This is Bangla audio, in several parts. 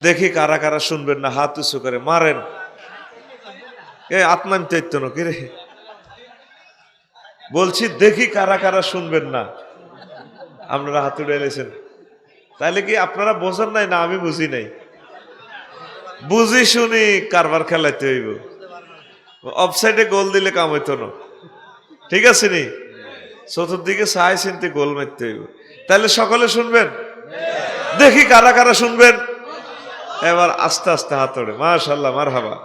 দেখি কারা কারা শুনবেন না, হাত উঁচু করে মারেন। আত্মান চৈত্য কি রে বলছি, দেখি কারা কারা শুনবেন না। আপনারা হাত উঠে এলেছেন, তাহলে কি আপনারা বোঝেন নাই না আমি বুঝি নাই? বুঝি শুনি কারবার খেলাইতে হইব, অফসাইডে গোল দিলে কাম হইতো না। ঠিক আছে নি? চতুর্দিকে চাই চিনতে গোল মারতে হইব। তাহলে সকলে শুনবেন, দেখি কারা কারা শুনবেন। এবার আস্তে আস্তে হাত ওড়ে, মাশাআল্লাহ, মারহাবা।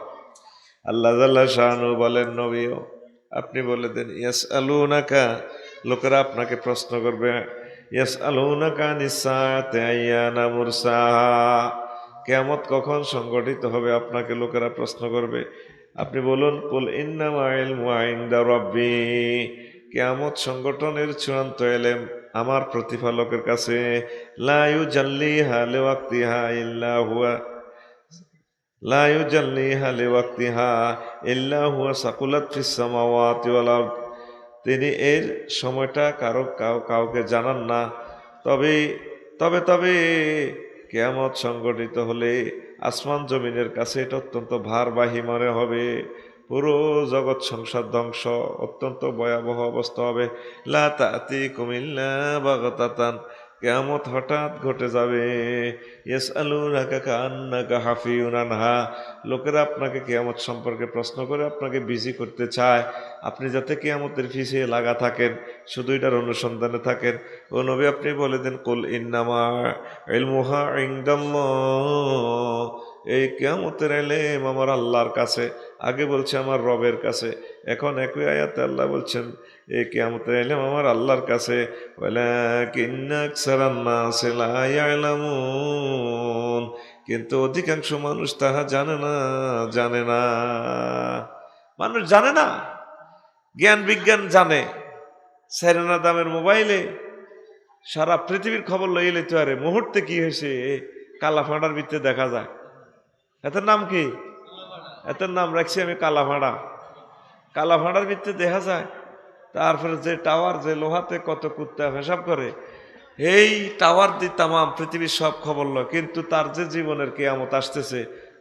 আল্লাহ জাল্লা শানু বলেন, নবীও আপনি বলে দেন, ইয়াসআলুনাকা, লোকেরা আপনাকে প্রশ্ন করবে, ইয়াসআলুনাকা নিসাআতি আইয়ানা মুরসাহা, কিয়ামত কখন সংগঠিত হবে আপনাকে লোকেরা প্রশ্ন করবে। আপনি বলুন, কুল ইন্নামা ইলমু ইনদা রাব্বি, কিয়ামত সংগঠনের চূড়ান্ত ইলম আমার প্রতিপালকের কাছে। লা ইউজাল্লিহা লিওয়াক্তিহা ইল্লা হুয়া, লা ইউজাল্লিহা লিওয়াক্তিহা ইল্লা হুয়া সাকুলাত ফিস সামাওয়াতি ওয়াল আরদ, তিনি এর সময়টা কাউকে জানান না। তবে তবে তবে কিয়ামত সংগঠিত হলে আসমান জমিনের কাছে এটা অত্যন্ত ভারবাহী মনে হবে, পুরো জগৎ সংসার ধ্বংস, অত্যন্ত ভয়াবহ অবস্থা হবে। লা তা'তিকুম ইল্লা বাগতাতান, কিয়ামত হঠাৎ ঘটে যাবে। ইয়াসআলুনাকা কান্নাকা হাফিউন আনহা, লোকেরা আপনাকে কিয়ামত সম্পর্কে প্রশ্ন করে আপনাকে বিজি করতে চায়, আপনি যাতে কিয়ামতের পিছিয়ে লাগা থাকেন, শুধু এটার অনুসন্ধানে থাকেন। ও নবী আপনি বলে দেন, কুল ইন্নামা ইলমুহা ইনদাল্লাহ, এই কিয়ামতের ইলম আমার আল্লাহর কাছে। আগে বলছে আমার রবের কাছে, এখন একই আয়াতে আল্লাহ বলছেন এই কিয়ামতের ইলম আমার আল্লাহর কাছে। ওয়ালাকিন্না আকসারান নাসি লা ইয়ালামুন, কিন্তু অধিকাংশ মানুষ তাহা জানে না, জানে না। মানুষ জানে না, জ্ঞান বিজ্ঞান জানে, সেরেনা দামের মোবাইলে সারা পৃথিবীর খবর লইয়ে লইতে পারে, মুহূর্তে কি হয়েছে কালা ফাঁড়ার ভিতরে দেখা যায়। এটার নাম কি? এটার নাম রাখছি আমি কালা ফাঁড়া। কালা ফাঁড়ার ভিতরে দেখা যায়। তারপরে যে টাওয়ার, যে লোহাতে কত কুত্তা পেশাব করে, এই টাওয়ার দিয়ে তামাম পৃথিবীর সব খবর লয়। কিন্তু তার যে জীবনের কেয়ামত আসতেছে,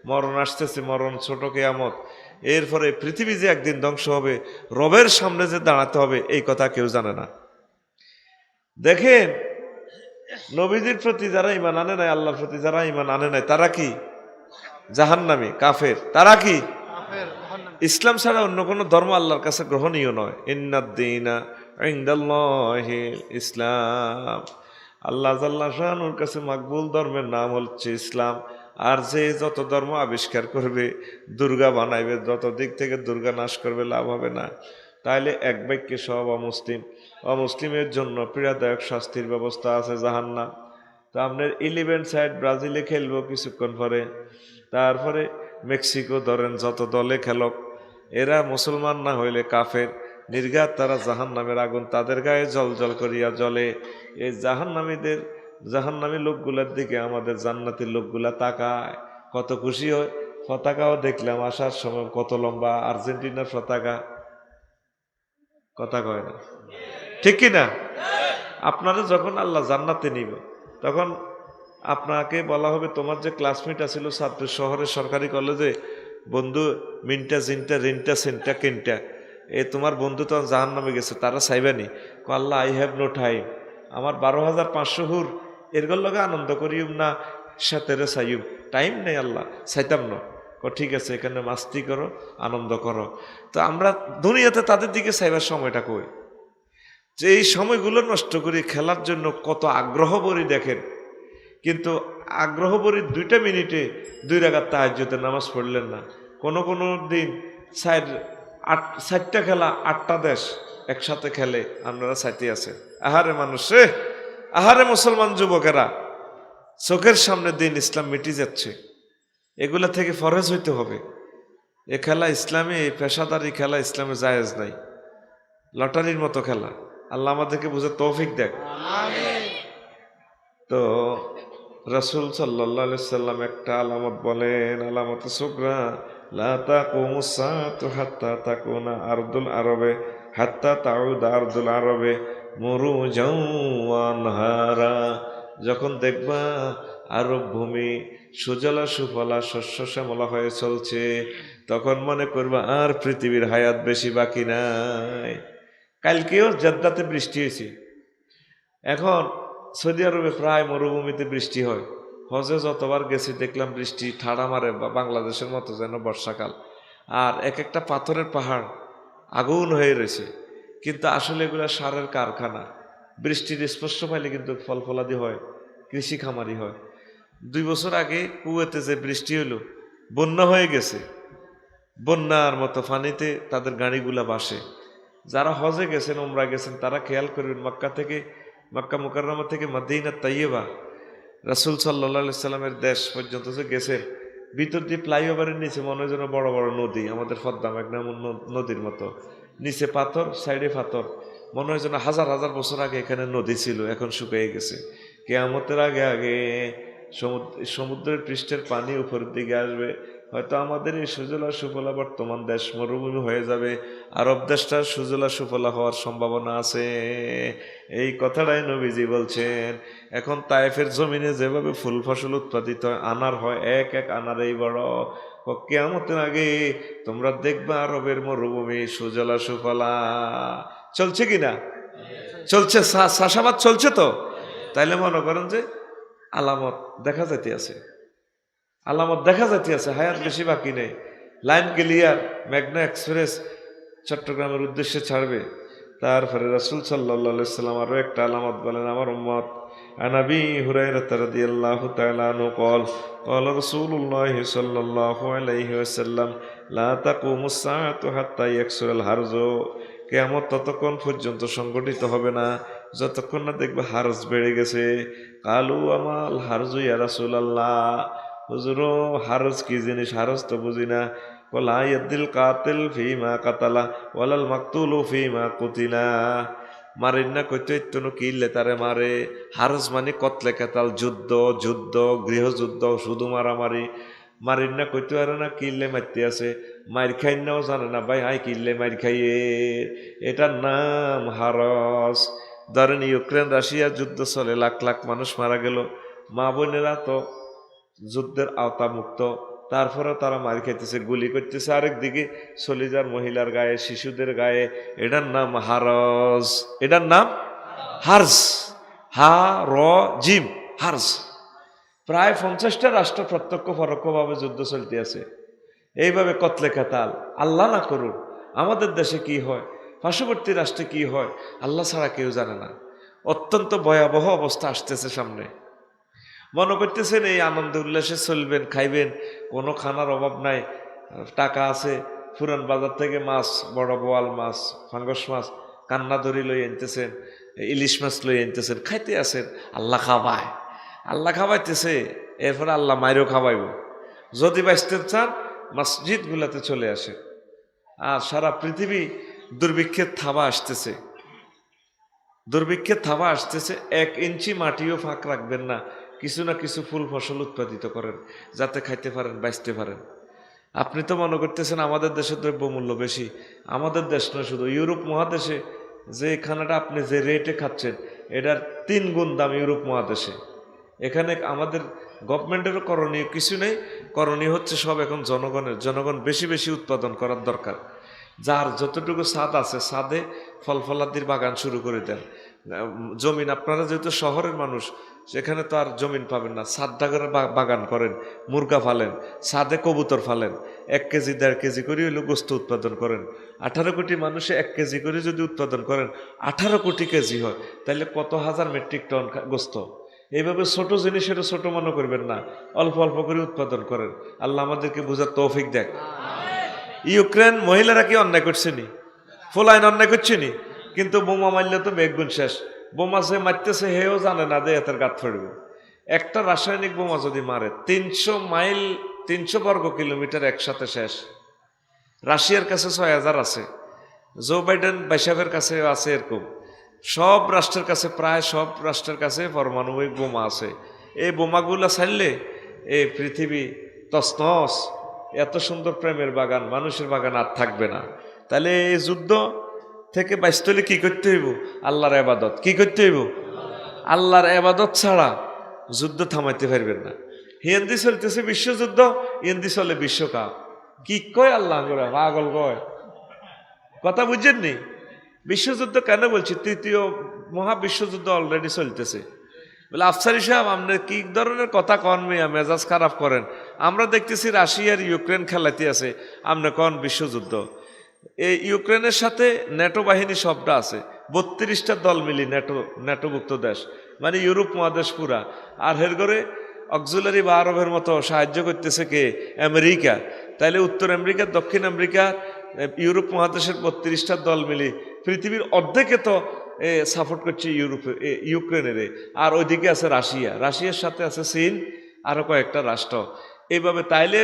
মরণ আসতেছে, মরণ ছোট কেয়ামত, এরপরে পৃথিবী যে একদিন ধ্বংস হবে, রবের সামনে যে দাঁড়াতে হবে, এই কথা কেউ জানে না। দেখেন, নবীজির প্রতি যারা ঈমান আনে নাই, আল্লাহর প্রতি যারা ঈমান আনে নাই, তারা কি জাহান্নামী, কাফের। তারা কি? ইসলাম ছাড়া অন্য কোনো ধর্ম আল্লাহর কাছে গ্রহণীয় নয়। ইন্নাদ-দীনা ইনদাল্লাহিল ইসলাম, আল্লাহ জাল্লা শানুর কাছে মাকবুল ধর্মের নাম হচ্ছে ইসলাম। আর যে যত ধর্ম আবিষ্কার করবে, দুর্গা বানাইবে, যত দিক থেকে দুর্গা নাশ করবে, লাভ হবে না। তাইলে এক বাক্যে সব অমুসলিম। অমুসলিমের জন্য পীড়াদায়ক শাস্তির ব্যবস্থা আছে, জাহান্নাম। তো আপনার 11 সাইড ব্রাজিলে খেলবো কিছুক্ষণ পরে, তারপরে মেক্সিকো ধরেন, যত দলে খেলক, এরা মুসলমান না হইলে কাফের, নির্ঘাত তারা জাহান্নামের আগুন তাদের গায়ে জল জল করিয়া জ্বলে। এই জাহান্নামী লোকগুলার দিকে আমাদের জান্নাতের লোকগুলা তাকায়, কত খুশি হয়। পতাকাও দেখলাম আসার সময়, কত লম্বা আর্জেন্টিনার পতাকা, কথা কয় না, ঠিক কিনা? আপনারা যখন আল্লাহ জান্নাতে নিব, তখন আপনাকে বলা হবে, তোমার যে ক্লাসমেট আছিল ছাত্র শহরের সরকারি কলেজে, বন্ধু মিনটা জিনটা রিনটা সেনটা কেনটা, তোমার বন্ধু তো জাহান্নামে গেছে, তারা চাইবানি? আল্লাহ, আই হ্যাভ নো টাইম, আমার 12,500 হুর এরগুলোর লগে আনন্দ করিম না, সাথে চাইম, টাইম নেই আল্লাহ, চাইতাম না। ঠিক আছে, এখানে মাস্তি করো, আনন্দ করো। তো আমরা দুনিয়াতে তাদের দিকে চাইবার সময়টা কই, যে এই সময়গুলো নষ্ট করি খেলার জন্য, কত আগ্রহ বরি দেখেন। কিন্তু আগ্রহ বরি 2 মিনিটে 2 রাকাত তাহাজ্জুদের নামাজ পড়লেন না। কোনো কোনো দিন 4টা খেলা, 8টা দেশ একসাথে খেলে, আপনারা সাথে আছেন। আহারে মানুষ রে, আহারে মুসলমান যুবকেরা, চোখের সামনে দিন ইসলাম মিটি যাচ্ছে, এগুলা থেকে ফরজ হইতে হবে। এ খেলা ইসলামে, এই পেশাদারি খেলা ইসলামে জায়েজ নাই, লটারির মতো খেলা। আল্লাহ আমাদেরকে বুঝে তৌফিক দেখ। তো রাসূল সাল্লাল্লাহু আলাইহি সাল্লাম একটা আলামত বলেন, আলামত সুগরা, লা তাকুমুস সাআতু হাত্তা তাকুনা আরদুল আরবে, হাত্তা তাউদা আরদুল আরবে মুরুজাও ওয়া আনহারা। যখন দেখবা আরব ভূমি সুজলা সুফলা শস্য শ্যামলা হয়ে চলছে, তখন মনে করবা আর পৃথিবীর হায়াত বেশি বাকি নাই। কালকেও জেদ্দাতে বৃষ্টি হয়েছে। এখন সৌদি আরবে প্রায় মরুভূমিতে বৃষ্টি হয়। হজে যতবার গেছি দেখলাম বৃষ্টি ঠাড়া মারে, বাংলাদেশের মতো যেন বর্ষাকাল। আর এক একটা পাথরের পাহাড় আগুন হয়ে রয়েছে, কিন্তু আসলে এগুলো সারের কারখানা। বৃষ্টির স্পর্শ পাইলে কিন্তু ফল ফলাদি হয়, কৃষি খামারি হয়। 2 বছর আগে কুয়েতে যে বৃষ্টি হলো, বন্যা হয়ে গেছে। বন্যার মতো পানিতে তাদের গাড়িগুলা ভাসে। যারা হজে গেছেন, উমরা গেছেন, তারা খেয়াল করবেন মক্কা মুকাররমা থেকে মদিনা তাইয়্যিবা, রাসূল সাল্লাল্লাহু আলাইহি সাল্লামের দেশ পর্যন্ত যে গেছেন, ভিতর দিয়ে ফ্লাইওভারের নিচে মনে হয় যেন বড় বড় নদী, আমাদের পদ্মা মেঘনা নদীর মতো। নিচে পাথর, সাইডে পাথর, মনে হয় যেন হাজার হাজার বছর আগে এখানে নদী ছিল, এখন শুকিয়ে গেছে। কিয়ামতের আগে আগে সমুদ্রের পৃষ্ঠের পানি উপরের দিকে আসবে। হয়তো আমাদের এই সুজলা সুফলা বর্তমান দেশ মরুভূমি হয়ে যাবে, আরব দেশটার সুজলা সুফলা হওয়ার সম্ভাবনা আছে। এই কথাটাই নবীজি বলছেন। এখন তায়েফের জমিনে যেভাবে ফুল ফসল উৎপাদিত হয়, আনার হয়, এক এক আনার এই বড়। কিয়ামতের আগে তোমরা দেখবা আরবের মরুভূমি সুজলা সুফলা। চলছে কিনা? চলছে, চাষাবাদ চলছে তো। তাইলে মনে করেন যে আলামত দেখা যাইতে আছে, আলামত দেখা যাইতে আছে, হায়াত বেশি বাকি নেই। লাইন ক্লিয়ার, মেঘনা এক্সপ্রেস চট্টগ্রামের উদ্দেশ্যে ছাড়বে। তারপরে রাসূল সাল্লাল্লাহু আলাইহি সাল্লাম আরো একটা আলামত বলেন, আমার উম্মত। আন আবি হুরায়রা রাদিয়াল্লাহু তাআলা আনহু قال قال رسول الله صلى الله عليه وسلم لا تقوم الساعة حتى يكثر الحرث। কিয়ামত ততক্ষণ পর্যন্ত সংগঠিত হবে না যতক্ষণ না দেখবে হারজ বেড়ে গেছে। কালু আমাল হারজু ইয়া রাসূলুল্লাহ, হুজুর হারজ কি জিনিস? হারজ তো বুঝি না। ওয়ালা ইয়াদিল কাতিল ফিমা কাতালা ওয়ালাল মাকতুলু ফিমা কুতিলা। মারেন না কইতে ইত্তনো কিল্লে তারে মারে। হারজ মানে কতলে কাতাল, যুদ্ধ, যুদ্ধ, গৃহযুদ্ধ, শুধু মারামারি। মারিন না কইতে পারে না কিল্লে মারতে আছে, মার খাই নাও জানে না ভাই, আই কিল্লে মার খাইয়ে। এটার নাম হারজ। ধরেন ইউক্রেন রাশিয়া যুদ্ধ চলে, লাখ লাখ মানুষ মারা গেল, মা বোনেরা তো যুদ্ধের আওতামুক্ত, তারপরেও তারা মার খাইতেছে, গুলি করতেছে আরেক দিকে সলিজার মহিলার গায়ে, শিশুদের গায়ে। এটার নাম হারজ, এটার নাম হার্জ, হা র জিম, হার্জ। প্রায় 50টা রাষ্ট্র প্রত্যক্ষ পরোক্ষভাবে যুদ্ধ চলতে আছে। এইভাবে কতলে কাতাল। আল্লাহ না করুন আমাদের দেশে কি হয়, পার্শ্ববর্তী রাষ্ট্রে কি হয়, আল্লাহ ছাড়া কেউ জানে না। অত্যন্ত ভয়াবহ অবস্থা আসতেছে সামনে। মনে করতেছেন এই আনন্দ উল্লাসে চলবেন, খাইবেন, কোনো খানার অভাব নাই, টাকা আছে, পুরান বাজার থেকে মাছ, বড় বোয়াল মাছ, ফাঙ্গস মাছ, কান্না দড়ি লই আনতেছেন, ইলিশ মাছ লই আনতেছেন, খাইতে আছেন। আল্লাহ খাওয়ায়, আল্লাহ খাওয়াইতেছে, এরপরে আল্লাহ মাইরও খাওয়াইব। যদি বাঁচতে চান মসজিদগুলাতে চলে আসে। আর সারা পৃথিবী দুর্ভিক্ষের থাবা আসতেছে, দুর্ভিক্ষের থাবা আসতেছে। 1 ইঞ্চি মাটিও ফাঁক রাখবেন না, কিছু না কিছু ফুল ফসল উৎপাদিত করেন যাতে খাইতে পারেন, বাঁচতে পারেন। আপনি তো মনে করতেছেন আমাদের দেশের দ্রব্যমূল্য বেশি। আমাদের দেশ নয়, শুধু ইউরোপ মহাদেশে যে খানাটা আপনি যে রেটে খাচ্ছেন, এটার 3 গুণ দাম ইউরোপ মহাদেশে। এখানে আমাদের গভর্নমেন্টেরও করণীয় কিছু নেই, করণীয় হচ্ছে সব এখন জনগণের। জনগণ বেশি বেশি উৎপাদন করার দরকার। যার যতটুকু ছাদ আছে, ছাদে ফল ফলাদির বাগান শুরু করে দেন। জমিন, আপনারা যেহেতু শহরের মানুষ, সেখানে তো আর জমিন পাবেন না, ছাদটা করে বাগান করেন, মুরগা ফালেন, ছাদে কবুতর ফালেন, 1 কেজি 1.5 কেজি করে হইলে গোস্ত উৎপাদন করেন। 18 কোটি মানুষে 1 কেজি করে যদি উৎপাদন করেন, 18 কোটি কেজি হয়, তাহলে কত হাজার মেট্রিক টন গোস্ত। এইভাবে ছোট জিনিসের ছোট মনে করবেন না, অল্প অল্প করে উৎপাদন করেন। আল্লাহ আমাদেরকে বোঝার তৌফিক দেখ। ইউক্রেন মহিলারা কি অন্যায় করছে নি? ফোলাইন অন্যায় করছে নি? কিন্তু বোমা মারলে তো বেগুন শেষ। বোমা সে মারতেছে হেও জানে না যে এতের গাত ফেরবে। একটা রাসায়নিক বোমা যদি মারে 300 মাইল, 300 বর্গ কিলোমিটার একসাথে শেষ। রাশিয়ার কাছে 6000 আছে, জো বাইডেন বাইসাবের কাছে আছে, এরকম সব রাষ্ট্রের কাছে, প্রায় সব রাষ্ট্রের কাছে পারমাণবিক বোমা আছে। এই বোমাগুলা ছাড়লে এই পৃথিবী তছনছ। এত সুন্দর প্রেমের বাগান, মানুষের বাগান আর থাকবে না। তাহলে এই যুদ্ধ থেকে বাঁচতে হলে কি করতে হইব? আল্লাহর ইবাদত। কি করতে হইব? আল্লাহর ইবাদত ছাড়া যুদ্ধ থামাইতে পারবেন না। হিন্দি চলতেছে বিশ্বযুদ্ধ, হিন্দি চলে বিশ্বকাপ। কি কয় আল্লাহ করে পাগল কয়, কথা বুঝছেননি? বিশ্বযুদ্ধ কেন বলছি? তৃতীয় মহাবিশ্বযুদ্ধ অলরেডি চলতেছে। বলে আফসারি সাহেব আপনি কি ধরনের কথা কন, মিয়া মেজাজ খারাপ করেন? আমরা দেখতেছি রাশিয়ার ইউক্রেন খেলাতে আছে, আপনি কন বিশ্বযুদ্ধ। এই ইউক্রেনের সাথে ন্যাটো বাহিনী সবটা আছে, 32টা দল মিলি ন্যাটোভুক্ত দেশ, মানে ইউরোপ মহাদেশ পুরা। আর হের করে অক্সিলারি বা আরবের মতো সাহায্য করতেছে কে? আমেরিকা। তাইলে উত্তর আমেরিকা, দক্ষিণ আমেরিকা, ইউরোপ মহাদেশের 32টা দল মিলি পৃথিবীর অর্ধেকে তো সাপোর্ট করছে ইউক্রেনের। আর ওইদিকে আছে রাশিয়া, রাশিয়ার সাথে আছে চীন, আরো কয়েকটা রাষ্ট্র। এইভাবে তাইলে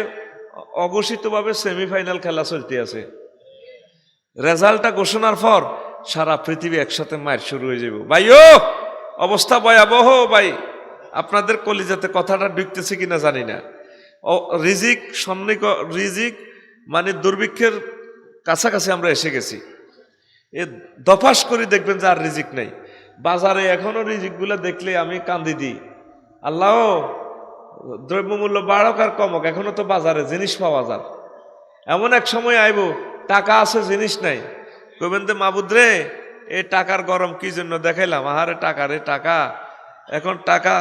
অঘোষিতভাবে সেমিফাইনাল খেলা চলতে আছে। রেজাল্টটা ঘোষণার পর সারা পৃথিবী একসাথে মায়ের শুরু হয়ে যাব। ভাইও অবস্থা ভয়াবহ ভাই। আপনাদের কলিজাতে কথাটা ঢুকতেছে কিনা জানি না। রিজিক মানে দুর্ভিক্ষের কাছাকাছি আমরা এসে গেছি। এ দফাস করে দেখবেন যে আর রিজিক নেই বাজারে। এখনো রিজিকগুলো দেখলে আমি কান্দি দিই, আল্লাহ দ্রব্যমূল্য বাড়ক আর কমক, এখনো তো বাজারে জিনিস পাওয়া যায়। এমন এক সময় আইব টাকা আছে জিনিস নাই, কইবেন যে মাবুদ রে এই টাকার গরম কি জন্য দেখাইলাম, আহারে টাকা রে টাকা, এখন টাকা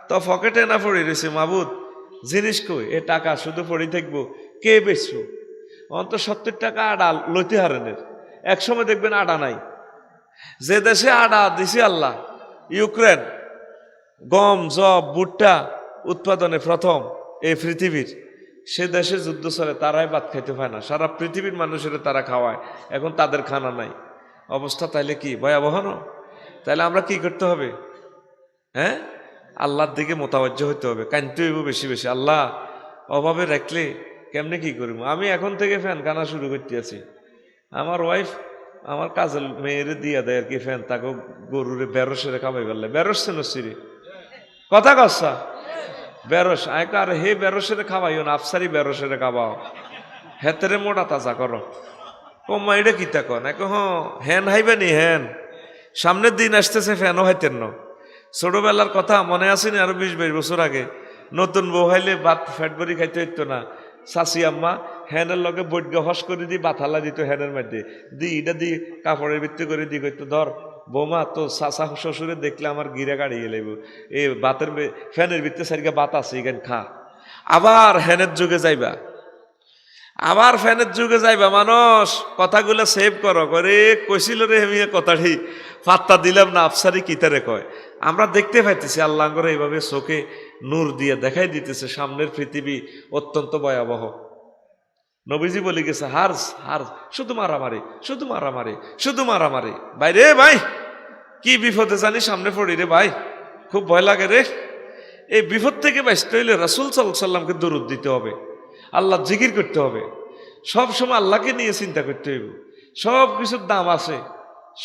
তো পকেটে না পড়ে রয়েছে, মাবুদ জিনিস কই, এ টাকা শুধু পড়ে থাকবো, কে বেচবো? অন্ত 70 টাকা আডা লইতে হারেনের, এক সময় দেখবেন আডা নাই। যে দেশে আডা দিছে আল্লাহ, ইউক্রেন, গম জব ভুট্টা উৎপাদনে প্রথম এই পৃথিবীর, সে দেশে যুদ্ধ চলে, তারাই ভাত খাইতে পায় না, সারা পৃথিবীর মানুষের তারা খাওয়ায়, এখন তাদের খানা নাই অবস্থা। তাইলে কি ভয়াবহ না? তাইলে আমরা কি করতে হবে? হ্যাঁ, আল্লাহর দিকে মোতাবজ্জ হইতে হবে, কানতে হইব বেশি বেশি। আল্লাহ অভাবে রাখলে কেমনে কি করবো? আমি এখন থেকে ফ্যান কানা শুরু করতে আছি। আমার ওয়াইফ আমার কাজের মেয়েরে দিয়া দেয় আর কি ফ্যান, তাকে গরুরে বেরসেরে খাবাই বললে, বেরস নসিরে কথা কসা বেরস আর হে বেরসেরে খাওয়াইও না, আফসারি বেরসেরে খাওয়াও, হেতেরে মোটা তাজা করো। কমা এটা কিতা কন এক হ্যান হাইবে নি হ্যান, সামনের দিন আসতেছে ফ্যানও হাইতেন না। ছোটবেলার কথা মনে আসেনি? আরো 20-22 বছর আগে নতুন বউ হাইলে ভাত ফ্যাট ভরি খাইতে হইতো না, শাশি আম্মা হ্যানের লগে বৈজ্ঞ হস করে দি বাথালা দিত হ্যানের মধ্যে দি, এটা দি কাপড়ের ভিত্তি করে দি, কইতো ধর বৌমা তো শাশা শ্বশুরে দেখলে আমার গিরা গাড়িয়ে লাগবো, এই বাতের ফ্যানের ভিত্তি সারিকা বাত আছে এখানে খা। আবার হ্যানের যুগে যাইবা, আবার ফ্যানের যুগে যাইবা, মানুষ কথাগুলো সেভ করো করে কইছিল রে হেমিয়ে কথাটি পাত্তা দিলাম না, আফসারি কিতারে কয়। আমরা দেখতে পাইতেছি আল্লাহ করে এইভাবে চোখে নূর দিয়ে দেখাই দিতেছে সামনের পৃথিবী অত্যন্ত ভয়াবহ। নবীজি বলে গেছে হার্স হার্স, শুধু মারামারি শুধু মারামারি শুধু মারামারি। ভাই রে ভাই, কি বিপদে জানি সামনে পড়ি রে ভাই, খুব ভয় লাগে রে। এই বিপদ থেকে বাঁচতে হইলে রাসূল সাল্লাল্লাহু আলাইহি সাল্লামকে দরুদ দিতে হবে, আল্লাহ জিকির করতে হবে, সব সময় আল্লাহকে নিয়ে চিন্তা করতে হইব। সব কিছুর দাম আছে,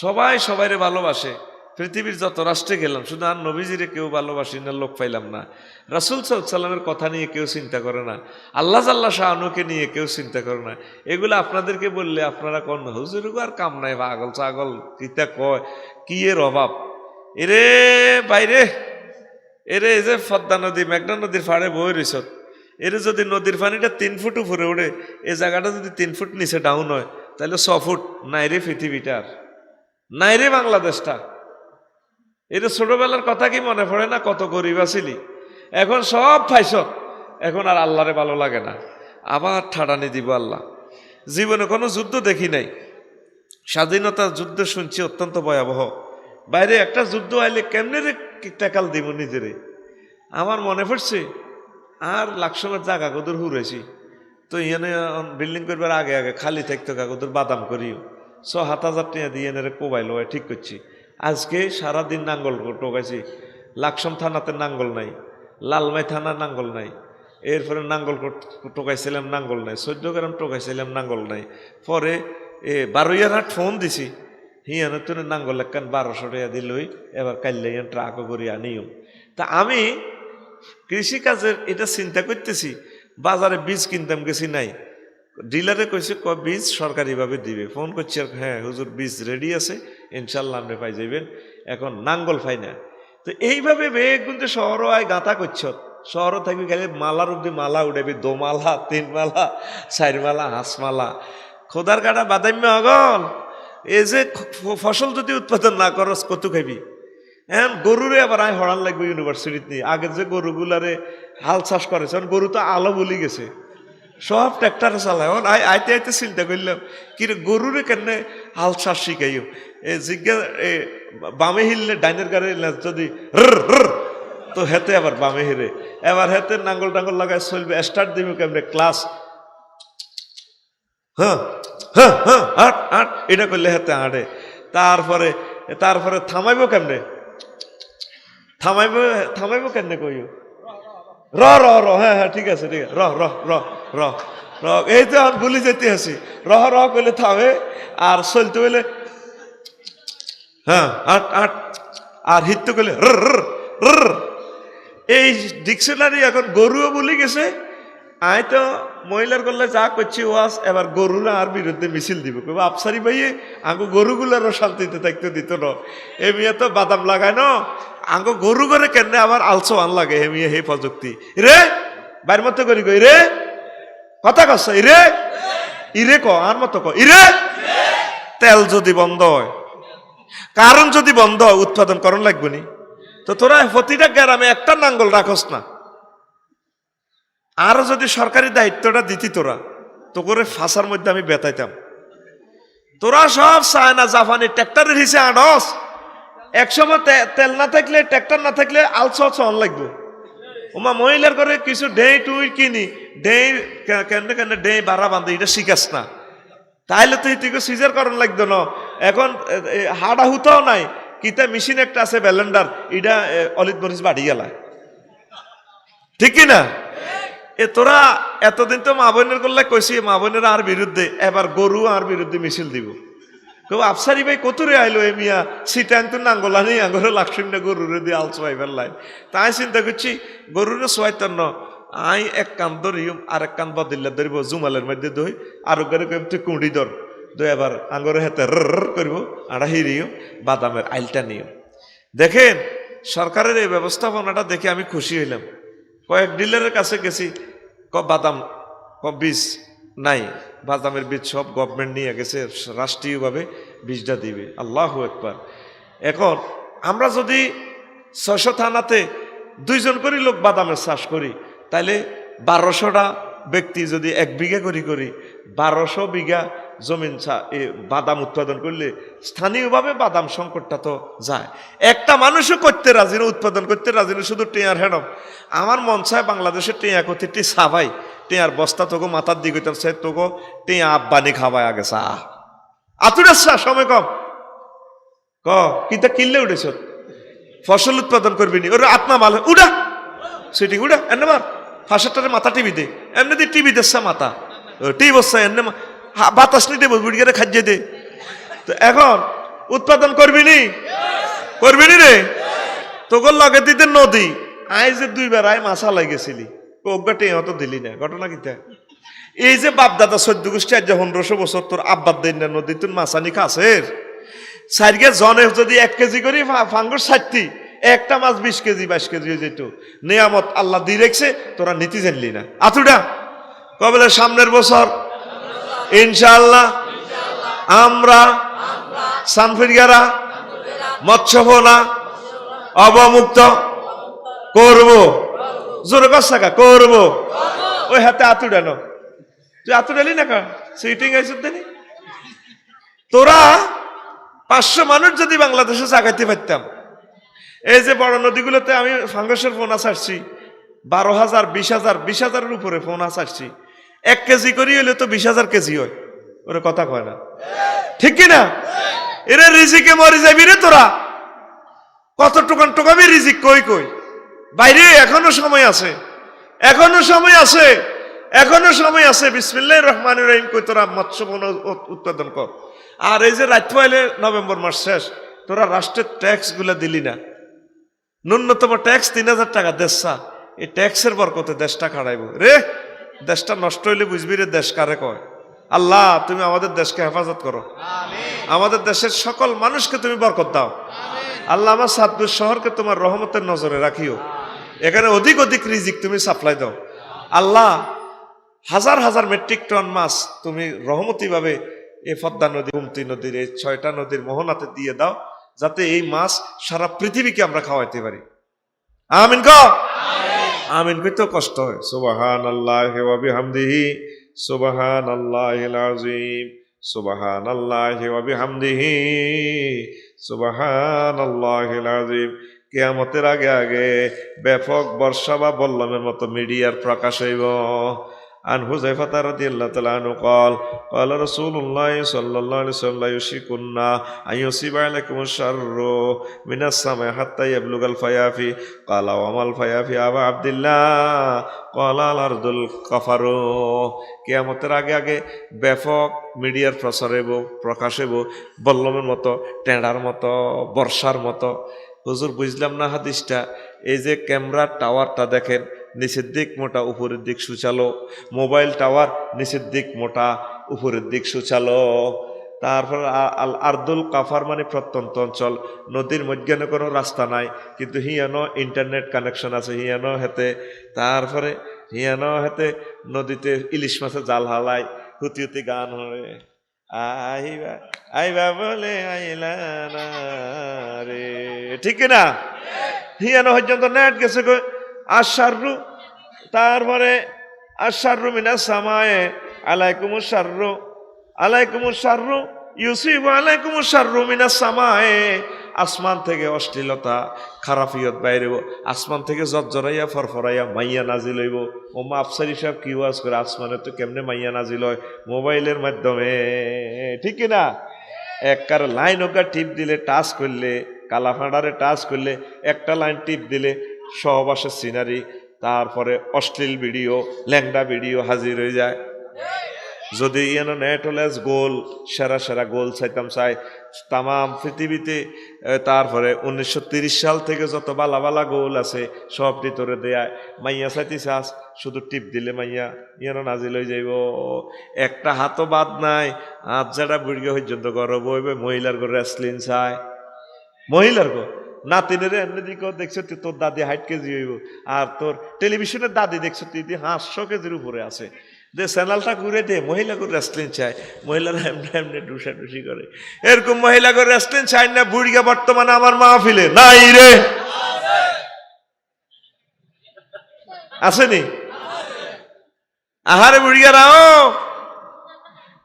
সবাই সবাইরে ভালোবাসে। পৃথিবীর যত রাষ্ট্রে গেলাম শুধু আর নবীজিরে কেউ ভালোবাসি না, লোক পাইলাম না। রাসূল সাল্লাল্লাহু আলাইহি সাল্লামের কথা নিয়ে কেউ চিন্তা করে না, আল্লাহ জাল্লা শাআনুকে নিয়ে কেউ চিন্তা করে না। এগুলো আপনাদেরকে বললে আপনারা কোন হুজুর আর কাম নাই, পাগল ছাগল কিতা কয়, কি এর অভাব এরে বাইরে। এরে এই যে পদ্মা নদী মেঘনা নদীর ফাড়ে বয়ে রইছ, এর যদি নদীর পানিটা 3 ফুট উপরে উঠে, এই জায়গাটা যদি 3 ফুট নিচে ডাউন হয়, তাহলে 6 ফুট নাই রে পৃথিবীটার, নাই রে বাংলাদেশটা। এটা ছোটবেলার কথা কি মনে পড়ে না? কত গরিব আছিলি, এখন সব ফাইস, এখন আর আল্লাহরে ভালো লাগে না, আবার ঠাডানি দিব আল্লাহ। জীবনে কোনো যুদ্ধ দেখি নাই, স্বাধীনতার যুদ্ধ শুনছি অত্যন্ত ভয়াবহ। বাইরে একটা যুদ্ধ আইলে কেমনে রে টেকাল দিব নিজেরে। আমার মনে পড়ছে আর লাকসমের জায়গা কদর হুরেছি তো ইয়ানে বিল্ডিং করবার আগে আগে খালি থাকতো কাগজের বাদাম করিও 6,000 টাকা দিয়ে এনে কোবাইল ঠিক করছি। আজকে সারাদিন নাঙ্গল টোকাইছি, লাকসম থানাতে নাঙ্গল নাই, লালমাই থানা নাঙ্গল নাই, এরপরে নাঙ্গল টোকাইছিলাম নাঙ্গল নাই, 14 গ্রাম টোকাইছিলাম নাঙ্গল নাই। পরে 12 ফোন দিছি, হিয়ানো তো নাঙ্গল একখান 1200 টাকা দিলই, এবার কাইলে ট্রাকও করি আনিও। তা আমি কৃষিকাজের এটা চিন্তা করতেছি, বাজারে বীজ কিনতাম গেছি নাই, ডিলারে কইছে বীজ সরকারিভাবে দিবে। ফোন করছি আর হ্যাঁ হুজুর বীজ রেডি আছে, ইনশাল্লাহ আপনি পাই যাবেন। এখন নাঙ্গল পাই না, তো এইভাবে বেগ কিন্তু শহর আয় গাঁথা করছ, শহর থাকবি খালি মালার অব্দি মালা উঠাবি, 2 মালা 3 মালা 4 মালা হাঁসমালা, খোদার কাটা বাদাম্য অগল। এই যে ফসল যদি উৎপাদন না করস কত খাবি? এখন গরুরে আবার আয় হরান লাগবে ইউনিভার্সিটিতে নিয়ে। আগের যে গরুগুলারে হাল চাষ করেছে, গরু তো আলো বলি গেছে, সব ট্র্যাক্টারে চালায়। এখন আইতে আইতে চিন্তা করলাম কি রে গরুরে কেন হাল চাষ শিখাইও। এই জিজ্ঞা বামে হিললে ডাইনের গাড়ি যদি তো হেতে আবার বামে হিরে, এবার হেতে নাঙ্গল টাঙ্গল লাগায় চলবে, স্টার্ট দিবে কেমনে ক্লাস, হ্যাঁ হ্যাঁ হ্যাঁ আট আট এটা করলে হেতে আটে। তারপরে থামাইবো কেমনে, থামাইবো কেমনে কইও, র র র হ্যাঁ হ্যাঁ ঠিক আছে ঠিক আছে, র র র র র এই তো আমি ভুলে যেতে আসি, রহ রহ করলে থামে, আর চলতে হইলে হ্যাঁ আট আট, আর হিত্য করলে র। এই ডিকশনারি এখন গরুও বলে গেছে। আয় তো মহিলার করলে যা করছি ওয়াজ, এবার গরুরা আর বিরুদ্ধে মিছিল দিব, কেউ আফসারি ভাইয়ে আঙ্গো গরুগুলারও শান্তিতে থাকতে দিত না। এ মেয়ে তো বাদাম লাগায় না, আঙ্গো গরু করে কেন আবার আলসো আন লাগে, হে মেয়ে হে প্রযুক্তি রে বাইর মতো করি কই রে কথা কস ইরে ইরে ক আর মতো ক ইরে। তেল যদি বন্ধ হয়, কারণ যদি বন্ধ হয়, উৎপাদন করণ লাগবে নি? তো তোরা প্রতিটা গ্রামে একটা নাঙ্গল রাখস না। আরো যদি সরকারি দায়িত্বটা দিতি তোরা, তো করে ফাঁসার মধ্যে আমি বেতাইতাম। তোরা সব চায়না জাপানি ট্র্যাক্টরের হিসে আনস, একসময় তেল না থাকলে ট্র্যাক্টর না থাকলে আলসো চন লাগবো। ওমা মহিলার করে কিছু ডেই টুই কিনি, ডেই কেন কেন ডেই বাড়া বান্ধে এটা শিখাস না, তাইলে তো তুই সিজার করণ লাগতো না। এখন হাড়া হুতাও নাই, কিতা মেশিন একটা আছে ব্যালেন্ডার, এটা অলিত মরিচ বাড়ি গেলায়, ঠিক কিনা? এ তোরা এতদিন তো মা বোনের করলে কইছি, মা বোনের আর বিরুদ্ধে, এবার গরু আর বিরুদ্ধে মিছিল দিব। কেউ আফসারি ভাই কতুরে আইলো এ মিয়া সিটাং তো নাঙ্গলা নেই, আঙ্গরে লাগছিম না গরুরে দিয়ে আল সোয়াই ফেললাই। তাই চিন্তা করছি গরুরে সোয়াইতার ন, আই এক কান ধরিম আর এক কান বদিল্লা ধরিব, জুমালের মধ্যে দই আর ঘরে কইম তুই কুঁড়ি ধর দই, এবার আঙ্গরে হাতে র করবো, আড়া হিরিও বাদামের আইলটা নিও। দেখেন সরকারের এই ব্যবস্থাপনাটা দেখে আমি খুশি হইলাম। কয়েক ডিলারের কাছে গেছি, বাদাম বীজ নাই, বাদামের বীজ সব গভর্নমেন্ট নিয়ে গেছে, রাষ্ট্রীয়ভাবে বীজটা দিবে। আল্লাহু আকবার। এখন আমরা যদি 600 থানাতে 2 জন করে লোক বাদামের চাষ করি, তাহলে 1200টা ব্যক্তি যদি 1 বিঘা করি 1200 বিঘা জমিন বাদাম উৎপাদন করলে স্থানীয়ভাবে বাদাম সংকটটা তো যায়। একটা মানুষও করতে রাজি না, উৎপাদন করতে রাজি না, শুধু টেয়ার হেডম। আমার মন চায় বাংলাদেশের টেয়া করতে টি সাবাই টেয়ার বস্তা তোকে মাথার দিকে চাই, তোকে টেয়া আব্বানি খাওয়াই আগে চা আতুরের চা সময় কম ক কিতা কিনলে উঠেছ, ফসল উৎপাদন করবি নি, ওর আত্মা মাল উড়া সেটি উড়া এনে মার ফাঁসাটারে মাথা টিভি দে, এমনি দিয়ে টিভি দেখছে মাথা টিভি বসছে এনে বাতাস নিতে বুড়িগারে খাইয়ে দে। তো এখন উৎপাদন করবি নি রে, তোর লগে দিতে নদী আই যে 2 বার আয় মাছা লাগেছিলি, ওগাটে হতো দিলি না, ঘটনা কিতা? এই যে বাপ দাদা 14 গোষ্ঠী আজ 1500 বছর তোর আব্বার দেন না নদী, তোর মাছানি খাসের সাইডকে জনে যদি 1 কেজি করি ফাঙ্গুর 60, একটা মাছ 20 কেজি 22 কেজি হয়ে যেত। নিয়ামত আল্লাহ দিয়ে রেখছে, তোরা নীতি জানলি না। আতুডা কবে সামনের বছর ইনশাআল্লাহ আমরা সানফিরগারা মৎস্যভোলা অবমুক্ত করব, জোরে কষাকা করব। ওই হাতে আতুডানো, তুই আতুডালি না কা সিটিং আইসুদ দেনি। তোরা 500 মানুষ যদি বাংলাদেশে জাগাইতে পারতাম, এই যে বড় নদীগুলোতে আমি ফাঙ্গাসের ফোন আসারছি 12,000 20,000 20,000-এর উপরে ফোন আসারছি, 1 কেজি করি হইলে তো 20,000 কেজি হয়, ওরে কথা কয় না, ঠিক কিনা? এরে রিজিকে মরে যাবি রে তোরা, কত টুকান টোকাবি রিজিক কই কই বাইরে, এখনো সময় আছে, এখনো সময় আছে, এখনো সময় আছে। বিসমিল্লাহির রহমানির রহিম কই তোরা মৎস্য উৎপাদন কর। আর এই যে রাত পাইলে নভেম্বর মাস শেষ, তোরা রাষ্ট্রের ট্যাক্স গুলা দিলি না, ন্যূনতম ট্যাক্স 3,000 টাকা দেশা, এই ট্যাক্সের বরকতে দেশটা খাড়াইব রে। দেশটা নষ্ট হইলে বুঝবি রে দেশ কারে কয়। আল্লাহ তুমি আমাদের দেশকে হেফাজত করো, আমাদের দেশের সকল মানুষকে তুমি বরকত দাও, আল্লাহ আমার সাতপুর শহরকে তোমার রহমতের নজরে রাখিও, এখানে অধিক অধিক রিজিক তুমি সাপ্লাই দাও। আল্লাহ হাজার হাজার মেট্রিক টন মাছ তুমি রহমতি ভাবে এই পদ্মা নদী, গোমতী নদীর, এই 6টা নদীর মোহনাতে দিয়ে দাও, যাতে এই মাছ সারা পৃথিবীকে আমরা খাওয়াইতে পারি। আমিন কও, আমিন কইতেও কষ্ট হয়। সুবহানাল্লাহি ওয়া বিহামদিহি, সুবহানাল্লাহিল আযীম, সুবহানাল্লাহি ওয়া বিহামদিহি, সুবহানাল্লাহিল আযীম। কিয়ামতের আগে আগে ব্যাপক বর্ষা বা বল্লমের মতো মিডিয়ার প্রকাশ হইব। عن حذيفة رضي الله تعالى عنه قال قال رسول الله صلى الله عليه وسلم لا يشركن أن يصيب عليكم الشر من السماء حتى يبلغ الفيافي قال وما الفيافي أبا عبد الله قال الأرض القفر। কিয়ামতের আগে আগে ব্যাপক মিডিয়ার প্রকাশ হইব বল্লমের মতো, টেঁড়ার মতো, বর্ষার মতো। হুজুর বুঝলাম না হাদিসটা। এই যে ক্যামেরার টাওয়ারটা দেখেন, নিচের দিক মোটা, উপরের দিক সুচালো। মোবাইল টাওয়ার নিচের দিক মোটা, উপরের দিক সুচালো। তারপর আল আরদুল কাফার মানে প্রত্যন্ত অঞ্চল, নদীর মধ্যখানে কোনো রাস্তা নাই, কিন্তু হিয়ানো ইন্টারনেট কানেকশন আছে হিয়ানো হেতে। তারপরে হিয়ানো হেতে নদীতে ইলিশ মাছের জাল হালায়, হুতি হুতি গান হয়, আইবা আইবা বলে আইলা না রে, ঠিক না? হিয়ানো পর্যন্ত নেট গেছে কই আশাররু, তারপরে আশাররু মিনাস সামায়ে আলাইকুমুশ শাররু, আলাইকুমুশ শাররু ইউসিবু আলাইকুমুশ শাররু মিনাস সামায়ে। আসমান থেকে অশ্লীলতা খারাফিয়ত বাইরেব, আসমান থেকে জর্জরাইয়া ফরফরাইয়া মাইয়া নাজিল হইব। ও মা আফসারি সাহেব কি ওয়াজ করে, আসমানে তো কেমনে মাইয়া নাজিল হয়? মোবাইলের মাধ্যমে, ঠিক না? একবার লাইন ওকা টিপ দিলে, টাচ করলে, কালাফাঁড়ারে টাচ করলে, একটা লাইন টিপ দিলে সহবাসের সিনারি, তারপরে অশ্লীল ভিডিও, ল্যাংডা ভিডিও হাজির হয়ে যায়। যদি ইয়ানো নেট হলে গোল, সেরা সেরা গোল চাইতাম চাই তাম পৃথিবীতে। তারপরে 1930 সাল থেকে যত বালা বালা গোল আছে সব ভিতরে দেয়। মাইয়া চাইতে চাস, শুধু টিপ দিলে মাইয়া ইয়ানো নাজিল হয়ে যাইব। একটা হাতও বাদ নাই, হাত যারা বুড়িয়ে পর্যন্ত গরব হইবে। মহিলার ঘরে রেসলিন চায়, মহিলার ঘর নাতিনের এমনি দিকেও দেখছো তুই, তোর দাদি 60 কেজি হইব, আর তোর টেলিভিশনের দাদি দেখছো তুই 500 কেজির উপরে আছে। যে চ্যানেলটা ঘুরে দে, মহিলা করে রেস্টুরেন্ট চায়, মহিলারা এমনি এমনি ডুসাডুসি করে। এরকম মহিলা করে রেস্টুরেন্ট চায় না বুড়িয়া বর্তমানে আমার মাহফিলে নাই রে, আসেনি? আহারে বুড়িয়ারাও,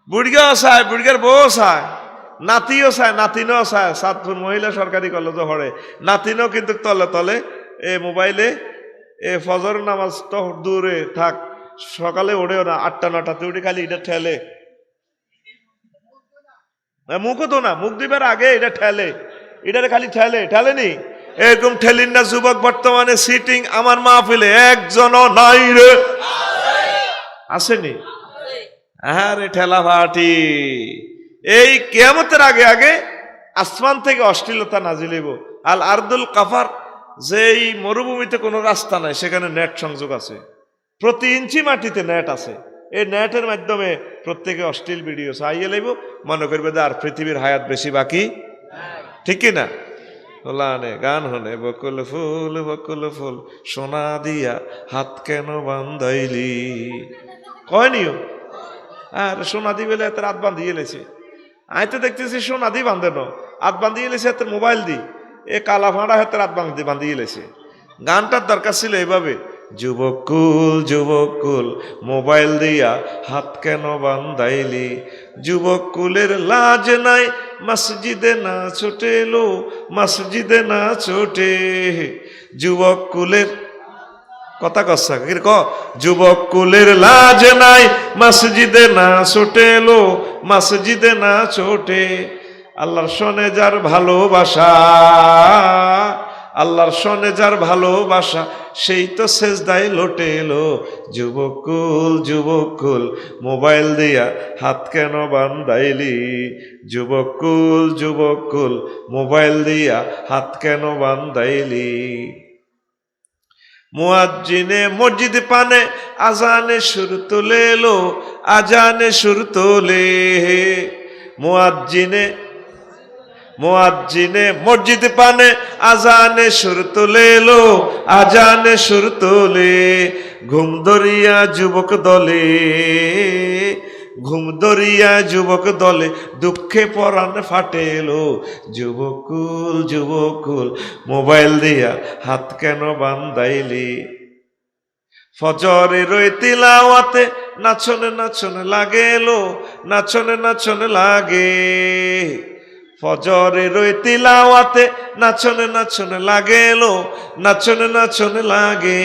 বুড়িয়াও চায়, বুড়িয়ার বউ চায়, নাতিও চায়, নাতিনও চায়। সাতপুর মহিলা সরকারি কলেজে পড়ে, নাতিনও কিন্তু তলে তলে এ মোবাইলে এ ফজর নামাজ তো দূরে থাক, সকালে ওঠেও না, 8টা 9টাতে উঠে খালি এটা ঠেলে, মুখও তো না, মুখ দিবার আগে এটা ঠেলে, এটারে খালি ঠেলে, ঠেলেনি? এরকম ঠেলিন না যুবক বর্তমানে সিটিং আমার মাহফিলে একজনও নাই রে, আসেনি? আরে ঠেলা ভাটি। এই কিয়ামতের আগে আগে আসমান থেকে অশ্লীলতা নাজিল হইব। আল আরদুল কাফার, যেই মরুভূমিতে কোনো রাস্তা নাই সেখানে নেট সংযোগ আছে, প্রতি ইঞ্চি মাটিতে নেট আছে। এই নেটের মাধ্যমে প্রত্যেকে অশ্লীল ভিডিও চাইয়ে লাইব, মনে করবে যে আর পৃথিবীর হায়াত বেশি বাকি, ঠিক না? ওলানে গান হনে বকুল ফুল সোনা দিয়া হাত কেন বান্ধাইলি, কয়নিও? আর সোনা দি বেলে এত রাত বান্ধিয়ে লেছে, আমি তো দেখতেছি সোনা দি বান্ধে ন, হাত বান্ধিয়ে লেছে এত মোবাইল দি, এ কালা ফাঁড়া হাতে রাত বান্ধিয়ে লেছে। গানটার দরকার ছিল এইভাবে, যুবকুল যুবকুল মোবাইল দিয়া হাত কেন বান্ধাইলি, যুবকুলের লাজ নাই মসজিদে না ছোটে লো, মসজিদে না ছোটে। যুবকুলের কথা কসা ক, যুবকুলের লাজ নাই মসজিদে না ছোটে লো, মসজিদে না ছোটে। আল্লাহর সনে যার ভালোবাসা, আল্লাহর সনে যার ভালোবাসা, সেই তো সেজদায় লোটে এলো। যুবকুল যুবকুল মোবাইল দিয়া হাত কেন বান্ধাইলি, যুবকুল যুবকুল মোবাইল দিয়া হাত কেন বান্ধাইলি। মুয়াজ্জিনে মসজিদ পানে আজানে সুর তোলে লো, আজানে সুর তোলে। মুয়াজ্জিনে মুয়াজ্জিনে মসজিদ পানে আজানে সুর তোলে লো, আজানে সুর তোলে। ঘুম ধরিয়া যুবক দলে, ঘুম ধরিয়া যুবক দলে, দুঃখে পরাণ ফাটেলো। যুবকুল যুবকুল মোবাইল দিয়া হাত কেন বান্ধাইলি? ফজরের ওই তিলাওয়াতে নাচনে নাচনে লাগে লো, নাচনে নাচনে লাগে। ফজরের ওই তিলাওয়াতে নাচনে নাচনে লাগে লো, নাচনে নাচনে লাগে।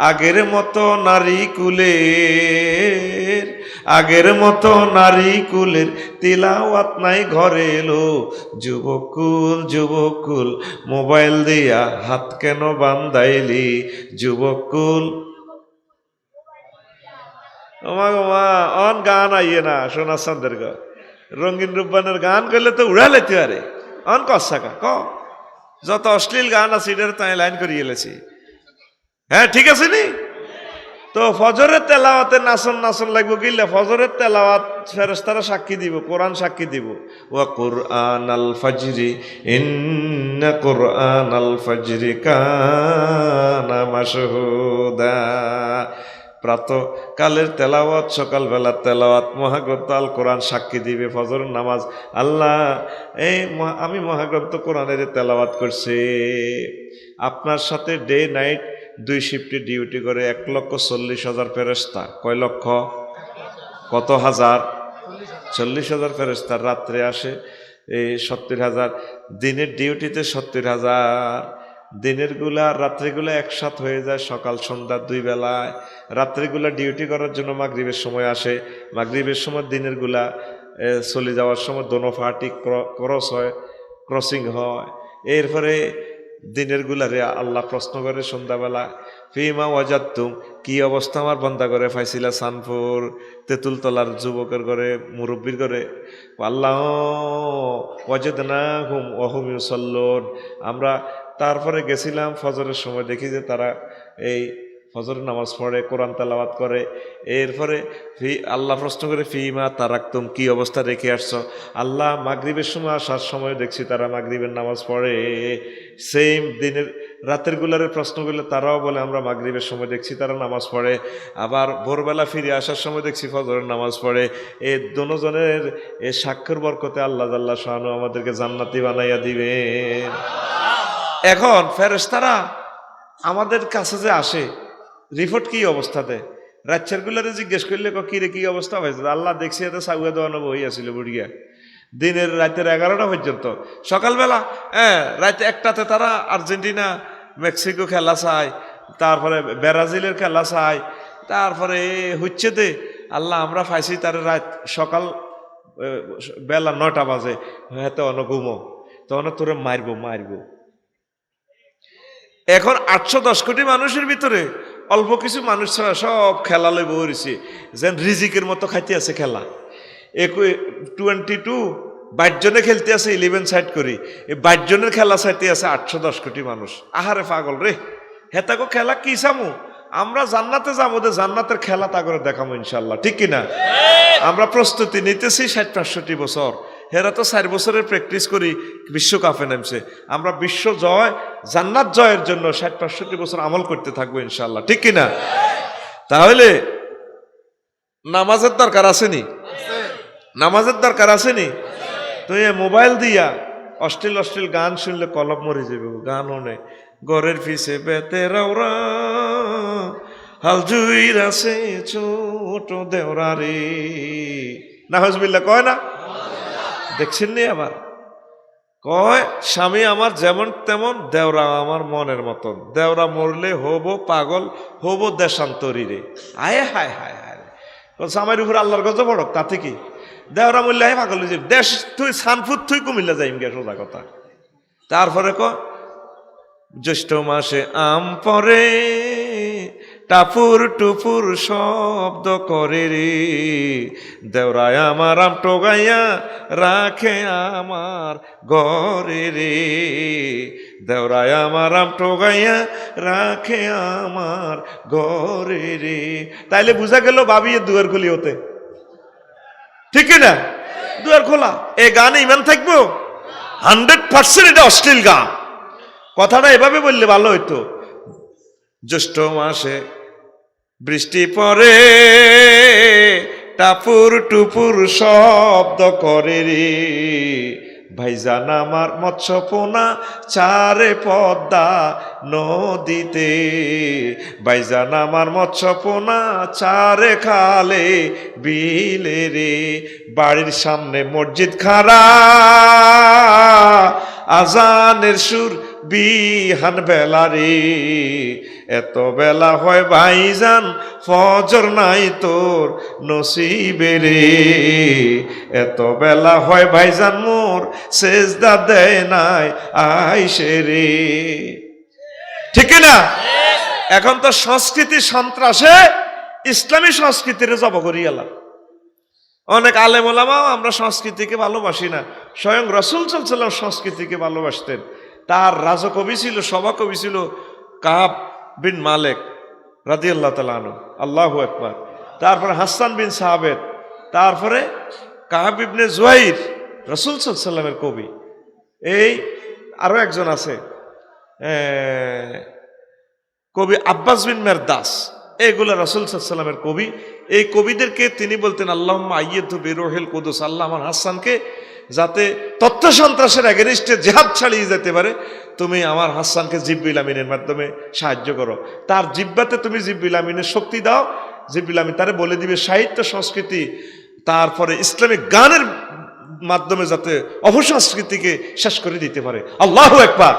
আগের মতো নারী কুলের, আগের মতো নারী কুলের তিলাওয়াত নাই ঘরে এলো। যুবকুল যুবকুল মোবাইল দিয়া হাত কেন বান্ধাইলি? যুবকুল ওমা গোমা অন গান আইয়ে না সোনা চন্দ্রের গ রঙিন রূপবানের গান করলে তো উড়ালেতে আরে অন কসাকা ক যত অশ্লীল গান আছে এটার তাই লাইন করিয়ে এলেছি। হ্যাঁ ঠিক আছে নি? তো ফজরের তেলাওয়াতে নাচন নাচন লাগবো কিল্লা? ফজরের তেলাওয়াত ফেরেশতারা সাক্ষী দিব, কোরআন সাক্ষী দিব। ওয়া কুরআনাল ফাজরি ইন্না কুরআনাল ফাজরি কানা মাশহুদা। প্রাতঃকালের তেলাওয়াত, সকালবেলার তেলাওয়াত, মহাগ্রন্থ আল কোরআন সাক্ষী দিবে। ফজরের নামাজ আল্লাহ এই আমি মহাগ্রন্থ কোরআনের তেলাওয়াত করছি। আপনার সাথে ডে নাইট 2 শিফটে ডিউটি করে 1,40,000 ফেরেশতা। কয় লক্ষ? কত হাজার? 40,000 ফেরেশতা রাত্রে আসে এই 70,000। দিনের ডিউটিতে 70,000, দিনের গুলা রাত্রিগুলা একসাথ হয়ে যায়, সকাল সন্ধ্যা 2 বেলায়। রাত্রিগুলা ডিউটি করার জন্য মাগরিবের সময় আসে, মাগরিবের সময় দিনের গুলা চলে যাওয়ার সময় দোনো পার্টি ক্রস হয়, ক্রসিং হয়। এরপরে দিনের গুলারে আল্লাহ প্রশ্ন করে সন্ধ্যাবেলা, ফিমা ওয়াজাদতুম, কি অবস্থা আমার বন্দা করে ফাইছিলা? সানপুর তেঁতুলতলার যুবকের ঘরে, মুরব্বীর ঘরে। আল্লাহ ওয়াজাদনাহুম ওয়া হুম ইউসাল্লুন, আমরা তারপরে গেছিলাম ফজরের সময়, দেখি যে তারা এই ফজরের নামাজ পড়ে, কোরআন তেলাওয়াত করে। এরপরে আল্লাহ প্রশ্ন করে ফিমা তারাকতুম, কি অবস্থা রেখে আসছো? আল্লাহ মাগরিবের সময় আসার সময় দেখছি তারা মাগরিবের নামাজ পড়ে। সেম দিনের রাতের গুলারের প্রশ্ন করলে তারাও বলে আমরা মাগরিবের সময় দেখছি তারা নামাজ পড়ে। আবার ভোরবেলা ফিরে আসার সময় দেখছি ফজরের নামাজ পড়ে। এই দুজনের এই সাক্ষর বরকতে আল্লাহ জাল্লা শানু আমাদেরকে জান্নাতি বানাইয়া দিবে। এখন ফেরেশতারা আমাদের কাছে যে আসে, রিপোর্ট কি অবস্থাতে? রাজ্যের গুলারে জিজ্ঞেস করলে কিরে কি অবস্থা হয়েছে? আল্লাহ দেখছি এতে সাগুয়া দেওয়ানো বই আসছিল বুড়িয়া দিনের রাতের 11টা পর্যন্ত। সকালবেলা রাতে 1টাতে তারা আর্জেন্টিনা মেক্সিকো খেলা চায়, তারপরে ব্রাজিলের খেলা চায়, তারপরে হচ্ছে দে আল্লাহ আমরা পাইছি তার রাত সকাল বেলা 9টা বাজে। হ্যাঁ তো অন ঘুমো, তখন তোরে মারবো মারবো। এখন 810 কোটি মানুষের ভিতরে অল্প কিছু মানুষ ছাড়া সব খেলা লই বইছে, যেন রিজিকের মতো খাইতে আছে খেলা। 22 22 খেলতে আছে 11 সাইড করি, এই 22 খেলা চাইতে আছে 810 কোটি মানুষ। আহারে পাগল রে, হেতাকো খেলা কি চামু? আমরা জান্নাতে যাবো, জান্নাতের খেলা তা করে দেখাবো ইনশাল্লাহ, ঠিক কিনা? আমরা প্রস্তুতি নিতেছি 60-65 বছর। হেরা তো 4 বছরের প্র্যাকটিস করি, বিশ্বকাপে নামছে। আমরা বিশ্ব জয়, জান্নাত জয়ের জন্য 60-65 বছর আমল করতে থাকবো ইনশাল্লাহ, ঠিক কিনা? তাহলে নামাজের দরকার আসেনি? নামাজের দরকার আসেনি? তো এই মোবাইল দিয়া অশ্লীল অশ্লীল গান শুনলে কলব মরে যাবে। গান অনেক গরের পিছে বেতে রাওরা হাল জুইর আছে ছোট দেওরা রে, নাউজুবিল্লাহ কয় না? দেখছেন নি? আবার কয় স্বামী আমার যেমন তেমন, দেওরা আমার মনের মতন। দেওরা মরলে হবো পাগল, হবো দেশান্তরী রে। আয় হায় হায় হায়, স্বামীর উপর আল্লাহর গজব পড়ক, তাতে কি? দেওরা মরলে হায় পাগল হয়ে যাবে, দেশ তুই সানফুট তুই কুমিল্লা যাইম গে, সোজা কথা। তারপরে জ্যৈষ্ঠ মাসে আম পরে টাপুর টুপুর শব্দ করে রে, দেওরায় আমার আম টোগাইয়া রাখে আমার ঘরে রে, দেওরায় আমার আম টোগাইয়া রাখে আমার ঘরে রে। তাইলে বুঝা গেল ভাবিয়ে দুয়ার খুলি হতে, ঠিক না? দুয়ার খোলা। এ গানে ইমান থাকবো? 100% এটা অশ্লীল গান। কথাটা এভাবে বললে ভালো হইতো, জ্যৈষ্ঠ মাসে বৃষ্টি পড়ে টাপুর টুপুর শব্দ করে রে, ভাইজান আমার মৎস্যপোনা চারে পদ্মা নদীতে, ভাইজান আমার মৎস্যপোনা চারে খালে বিলে রে, বাড়ির সামনে মসজিদ খাড়া আজানের সুর বিহান বেলা রে, এত বেলা হয় ভাইজান ফজর নাই তোর নসিবে রে, এত বেলা হয় ভাইজান মোর সেজদা দেয় নাই আইসে রে। ঠিক না? এখন তো সংস্কৃতি সন্ত্রাসে ইসলামী সংস্কৃতির জব করি গেলাম। অনেক আলেম ওলামাও আমরা সংস্কৃতিকে ভালোবাসি না, স্বয়ং রাসূল সাল্লাল্লাহু আলাইহি ওয়াসাল্লাম সংস্কৃতিকে ভালোবাসতেন। তার রাজকবি ছিল, সভাকবি ছিল কাব বিন মালিক রাদিয়াল্লাহু তাআলা আনহু, আল্লাহু আকবার। তারপরে হাসান বিন সাবিত, তারপরে কাব ইবনে জুয়াইর, রাসূল সাল্লাল্লাহু আলাইহি ওয়াসাল্লামের কবি। এই আরো একজন আছে কবি আব্বাস বিন মেরদাস, এইগুলা রাসূল সাল্লাল্লাহু আলাইহি ওয়াসাল্লামের কবি। এই কবিদেরকে তিনি বলতেন আল্লাহুম্মা আইয়িদহু বিরূহিল কুদুস, আল্লাহ আমার হাসানকে যাতে তথ্য সন্ত্রাসের এগেনিস্টে জিহাদ চালিয়ে যেতে পারে, তুমি আমার হাসানকে জিবরিল আমিনের মাধ্যমে সাহায্য করো। তার জিব্বাতে তুমি জিবরিল আমিনের শক্তি দাও, জিবরিল আমিন তারে বলে দিবে সাহিত্য সংস্কৃতি, তারপরে ইসলামিক গানের মাধ্যমে যাতে অপসংস্কৃতিকে শেষ করে দিতে পারে। আল্লাহু আকবার।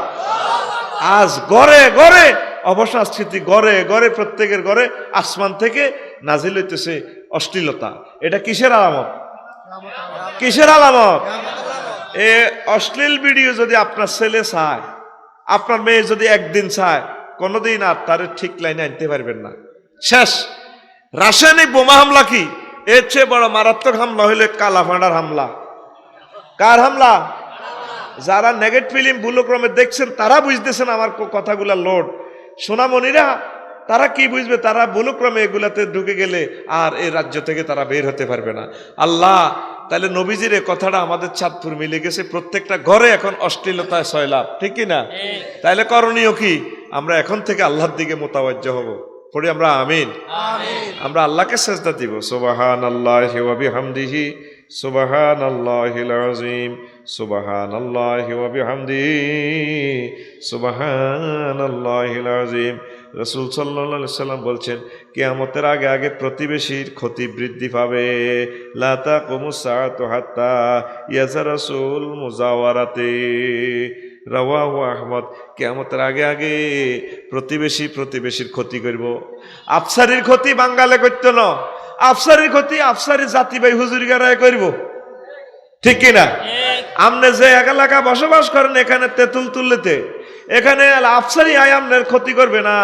আজ ঘরে ঘরে অপসংস্কৃতি, ঘরে ঘরে প্রত্যেকের ঘরে আসমান থেকে নাজিল হইতেছে অশ্লীলতা। এটা কিসের আলামত? কিসের আলামত? এ অশ্লীল ভিডিও যদি আপনার ছেলে চায়, আপনার মেয়ে যদি একদিন চায়, কোনোদিন আর তার ঠিক লাইনে আনতে পারবেন না। শেষ। রাসায়নিক বোমা হামলা কি এর চেয়ে বড় মারাত্মক হামলা হইলে কালা ফাঁড়ার হামলা। কার হামলা? যারা নেগেট ফিল্ম ভুলক্রমে দেখছেন তারা বুঝতেছেন আমার কথাগুলা লোড। সোনামণিরা তারা কি বুঝবে? তারা ভুলক্রমে এগুলাতে ঢুকে গেলে আর এই রাজ্য থেকে তারা বের হতে পারবে না। আল্লাহ তাহলে নবীজির এই কথাটা আমাদের চাঁদপুর মিলে গেছে, প্রত্যেকটা ঘরে এখন অশ্লীলতায় সয়লাভ, ঠিক কি না? তাইলে করণীয় কি? আমরা এখন থেকে আল্লাহর দিকে মোতাওয়াজ্জ হব। পড়ি আমরা আমিন। আমরা আল্লাহকে সেজদা দিব। সুবহানাল্লাহি ওয়া বিহামদিহি সুবহানাল্লাহিল আযীম সুবহানাল্লাহি ওয়া বিহামদিহি সুবহানাল্লাহিল আযীম। রাসূল সাল্লাল্লাহু আলাইহি ওয়াসাল্লাম বলছেন, কিয়ামতের আগে আগে প্রতিবেশীর ক্ষতি বৃদ্ধি পাবে। লা তাকুমুস সাআতু হাত্তা ইয়াজারাসুল মুজাওয়ারাতি, রাওয়াহু আহমদ। কিয়ামতের আগে আগে প্রতিবেশীর ক্ষতি করব। আফসারির ক্ষতি বাঙ্গালে করতে না, আফসারির ক্ষতি আফসারি জাতি ভাই হুজুরিগারায় করব, ঠিক কিনা? আপনি যে এলাকা বসবাস করেন এখানে তেঁতুল তুললেতে, এখানে আফসারি আয় আপনার ক্ষতি করবে না,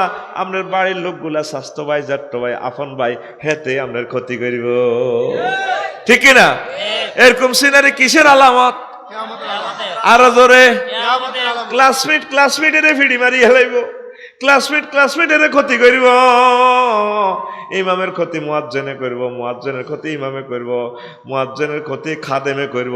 আপনার বাড়ির লোকগুলা স্বাস্থ্য ভাই, জাট্ট ভাই, আপন ভাই, হেতে আপনার ক্ষতি করব, ঠিক কিনা? এরকম সিনারি কিসের আলামত? আরো জোরে। ক্লাসমেট এর ফিডি মারি হেলাইব, ক্লাসমেট এর ক্ষতি করব। ইমামের ক্ষতি মুয়াজ্জিনে করব, মুয়াজ্জিনের ক্ষতি ইমামে করব, মুয়াজ্জিনের ক্ষতি খাদেমে করব।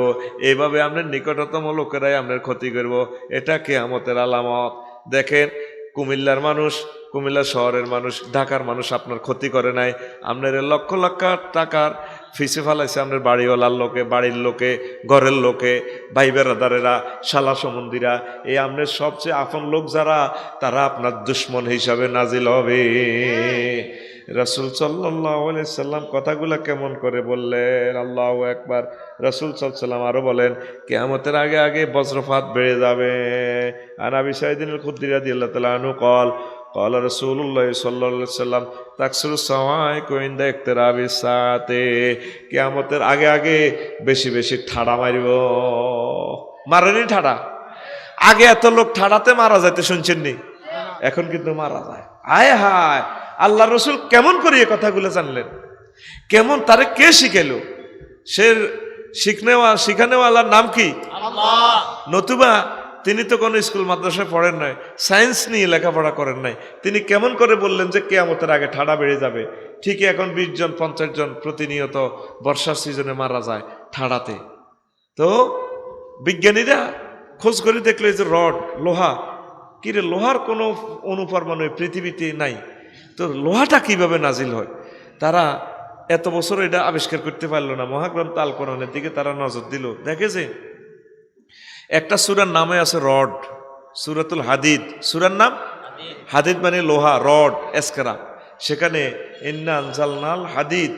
এইভাবে আপনার নিকটতম লোকেরাই আপনার ক্ষতি করব। এটা কিয়ামতের আলামত। দেখেন কুমিল্লার মানুষ, কুমিল্লা শহরের মানুষ, ঢাকার মানুষ আপনার ক্ষতি করে নাই, আপনার লক্ষ লক্ষ টাকার ফিসে ফেলাইছে আপনার বাড়িওয়ালার লোকে, বাড়ির লোকে, ঘরের লোকে, ভাই বেরাদারেরা, শালা সম্বন্ধীরা। এই আপনার সবচেয়ে আপন লোক যারা, তারা আপনার দুশ্মন হিসাবে নাজিল হবে। রাসূল সাল্লাল্লাহু আলাইহি সাল্লাম কথাগুলা কেমন করে বললেন, আল্লাহু আকবার। রাসূল সাল্লাল্লাহু আলাইহি সাল্লাম আরো বলেন, কিয়ামতের আগে আগে বজ্রপাত বেড়ে যাবে। আর আবি সাঈদ আল খুদরি রাদিয়াল্লাহু তাআলা আনহু قال قال رسول الله صلى الله عليه وسلم তাকসুরু সাওয়াইক ইনদা ইকতিরাবিস সাআতে। কিয়ামতের আগে আগে বেশি বেশি ঠাড়া মারিব। মারেনি ঠাড়া? আগে এত লোক ঠাড়াতে মারা যাইতে শুনছেন নি? এখন কিন্তু মারা যায়। আয় হায়, আল্লাহ রসুল কেমন করে এই কথাগুলো জানলেন? কেমন তারে কে শিখাইল? সে শিখানেওয়ালার নাম কি? আল্লাহ। নতুবা তিনি তো কোনো স্কুল মাদ্রাসায় পড়েন নাই, সায়েন্স নিয়ে লেখাপড়া করেন নাই। তিনি কেমন করে বললেন যে কিয়ামতের আগে ঠাড়া বেড়ে যাবে? ঠিকই এখন 20 জন 50 জন প্রতিনিয়ত বর্ষার সিজনে মারা যায় ঠাড়াতে। তো বিজ্ঞানীরা খোঁজ করে দেখলো এই যে রড, লোহা, কিরে লোহার কোনো অনুপরমাণু পৃথিবীতে নাই, তো লোহাটা কিভাবে নাজিল হয়? তারা এত বছর এটা আবিষ্কার করতে পারলো না। মহাগ্রন্থ আল কোরআনের দিকে তারা নজর দিল, দেখে যে একটা সূরার নামে আছে রড, সূরাতুল হাদিদ। সূরার নাম হাদিদ মানে লোহা, রড, এসকেরা। সেখানে ইন্না আনজালনাল হাদিদ,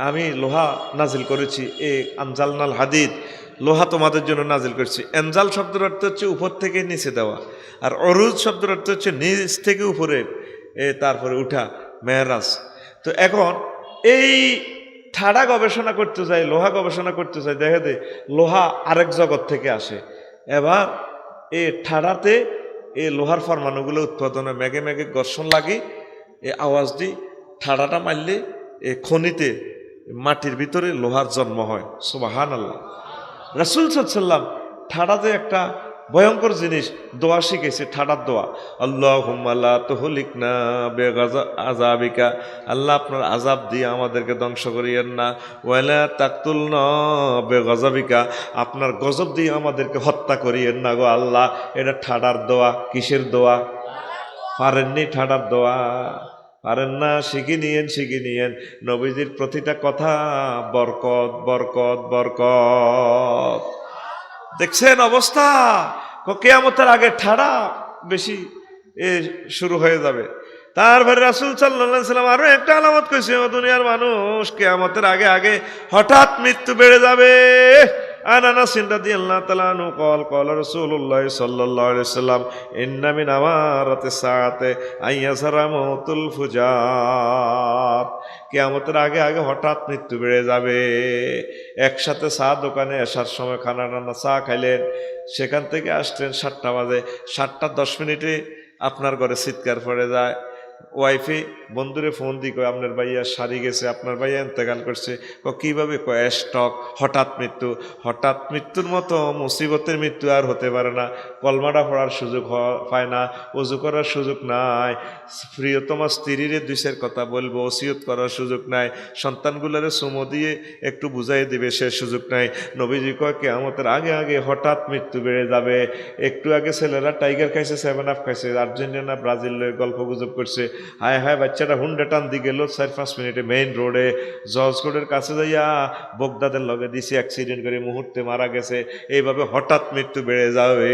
আমি লোহা নাজিল করেছি। এ আনজালনাল হাদিদ, লোহা তোমাদের জন্য নাজিল করেছি। এনজাল শব্দের অর্থ হচ্ছে উপর থেকে নিচে দেওয়া, আর অরুজ শব্দের অর্থ হচ্ছে নিচ থেকে উপরে তারপরে উঠা, মেহরাজ। তো এখন এই ঠাড়া গবেষণা করতে যায়, লোহা গবেষণা করতে যায়, দেখে দে লোহা আরেক জগৎ থেকে আসে। এবার এই ঠাড়াতে এই লোহার পরমাণুগুলো উৎপাদনে মেঘে মেঘে ঘর্ষণ লাগে, এই আওয়াজ দি ঠাড়াটা মারলে এই খনিতে মাটির ভিতরে লোহার জন্ম হয়। সুবহানাল্লাহ। রাসূল সাল্লাল্লাহু আলাইহি ওয়াসাল্লাম ঠাড়াতে একটা ভয়ঙ্কর জিনিস দোয়া শিখেছে, ঠাডার দোয়া। আল্লাহুম্মা লা তুহলিকনা বিআযাবিকা, আল্লাহ আপনার আযাব দিয়ে আমাদেরকে ধ্বংস করিয়েন না। ওয়ালা তাকতুলনা বিগযাবিকা, আপনার গজব দিয়ে আমাদেরকে হত্যা করিয়েন না গো আল্লাহ। এটা ঠাডার দোয়া। কিসের দোয়া? পারেননি ঠাডার দোয়া? পারেন না? শিখে নিয়েন। নবীজির প্রতিটা কথা বরকত বরকত বরকত। দেখছেন অবস্থা? কিয়ামতের আগে ঠাড়া বেশি শুরু হয়ে যাবে। তারপরে রাসূল সাল্লাল্লাহু আলাইহি ওয়াসাল্লাম আরো একটা আলামত কইছে, দুনিয়ার মানুষ কিয়ামতের আগে আগে হঠাৎ মৃত্যু বেড়ে যাবে। আনাস রাদিয়াল্লাহু তাআলা আনহু قال قال رسول الله صلى الله عليه وسلم ان من امارات الساعه ان يظهر موت الفجار, কিয়ামতের আগে আগে হঠাৎ মৃত্যু বেড়ে যাবে। একসাথে চা দোকানে আসার সময় খানা রান্না চা খাইলেন, সেখান থেকে আসলেন 7টা বাজে, 7:10 আপনার ঘরে চিৎকার পড়ে যায়। ওয়াইফে বন্ধুরে ফোন দি কয় আপনার ভাইয়া সারি গেছে, আপনার ভাইয়া ইন্তেকাল করছে। কিভাবে? কয় স্টক, হঠাৎ মৃত্যু। হঠাৎ মৃত্যুর মতো মুসিবতের মৃত্যু আর হতে পারে না। কলমাটা পড়ার সুযোগ পায় না, ওযু করার সুযোগ নাই, প্রিয়তমা স্ত্রীর 2 কথা বলবো ওসিয়ত করার সুযোগ নাই, সন্তানগুলোরে চুমো দিয়ে একটু বুঝাই দিবে সে সুযোগ নাই। নবীজি কয় কিয়ামতের আগে আগে হঠাৎ মৃত্যু বেড়ে যাবে। একটু আগে ছেলেরা টাইগার খাইছে, 7 আপ খাইছে, আর্জেন্টিনা ব্রাজিল গল্প গুজব করছে। হায় হায়, বাচ্চাটা হুন্ডা টান দিয়ে গেল 4-5 মিনিটে মেইন রোডে, জজ রোডের কাছে যাইয়া বগদাদের লগে দিছে, অ্যাক্সিডেন্ট করে মুহূর্তে মারা গেছে। এইভাবে হঠাৎ মৃত্যু বেড়ে যাবে।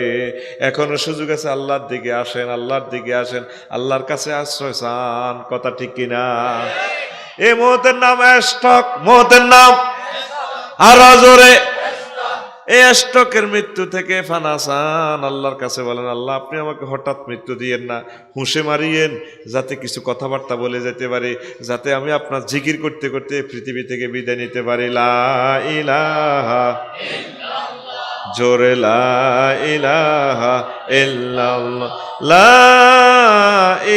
এখনো সুযোগ আছে, আল্লাহর দিকে আসেন, আল্লাহর দিকে আসেন, আল্লাহর কাছে আশ্রয় চান। কথা ঠিক কিনা? এই মৌতের নাম স্টক, মৌতের নাম আরো জোরে। এই স্টকের মৃত্যু থেকে ফানা চান, আল্লাহর কাছে বলেন আল্লাহ আপনি আমাকে হঠাৎ মৃত্যু দিয়েন না, হুঁশে মারিয়েন, যাতে কিছু কথাবার্তা বলে যেতে পারি, যাতে আমি আপনার জিকির করতে করতে পৃথিবী থেকে বিদায় নিতে পারি। লা ইলাহা ইল্লাল্লাহ, জোরে লা ইলাহা ইল্লাল্লাহ, লা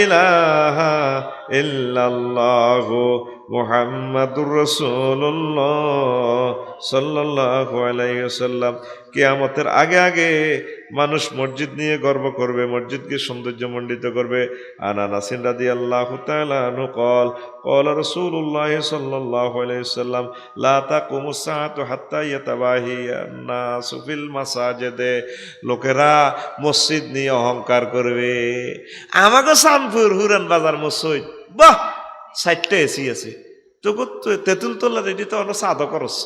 ইলাহা ইল্লাল্লাহু মুহাম্মাদুর রাসূলুল্লাহ সাল্লাল্লাহু আলাইহি ওয়াসাল্লাম। কিয়ামতের আগে আগে মানুষ মসজিদ নিয়ে গর্ব করবে, মসজিদকে সৌন্দর্যমণ্ডিত করবে। আনাস রাদিয়াল্লাহু তাআলা আনহু قال قال رسول الله صلى الله عليه وسلم لا تقوم الساعة حتى يتباهي الناس في المساجد, লোকেরা মসজিদ নিয়ে অহংকার করবে। আমাকে শামপুর হুরান বাজার মসজিদ, বাহ 60টা এসি আছে, তেঁতুল তোলা রেডি তো অন্য সাদা করছ,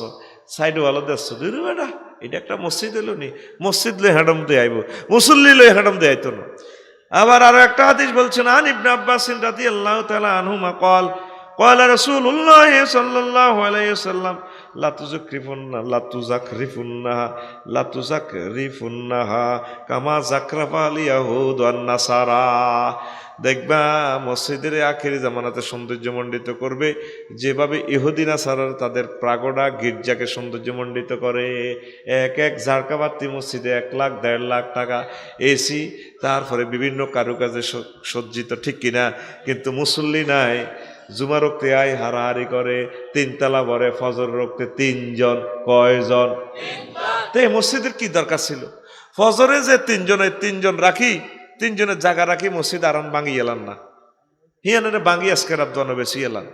সাইড ওয়ালা দেখছ, দূর বেটা এটা একটা মসজিদ এলো নি, মসজিদ লই হাডম দিয়ে আইব, মুসল্লি লই হাডম দিয়ে আইতো না। আবার আরো একটা হাদিস বলছেন, আন ইবনে আব্বাস রাদিয়াল্লাহু তাআলা আনহুমা قال قال رسول الله صلى الله عليه وسلم لا تزخرفنها كما زخرف اليهود والنصارى, দেখবা মসজিদের আখেরি জামানাতে সৌন্দর্যমণ্ডিত করবে যেভাবে ইহুদি নাসারারা তাদের প্রাগডা গির্জাকে সৌন্দর্যমণ্ডিত করে। এক ঝাড়কাবাতি মসজিদে 1 লাখ 1.5 লাখ টাকা, এসি, তারপরে বিভিন্ন কারুকাজে সজ্জিত, ঠিক কিনা? কিন্তু মুসল্লি নাই, জুমা রক্তে আয় হারাহারি করে, 3 তালা ভরে, ফজর রক্তে 3 জন, কয়জন? তো এই মসজিদের কি দরকার ছিল? ফজরে যে 3 জন রাখি, 3 জনের জায়গা রাখি, মসজিদ আরাম ভাঙি এলান না, হিয়ানে ভাঙি আজকে রাত বেশি এলান।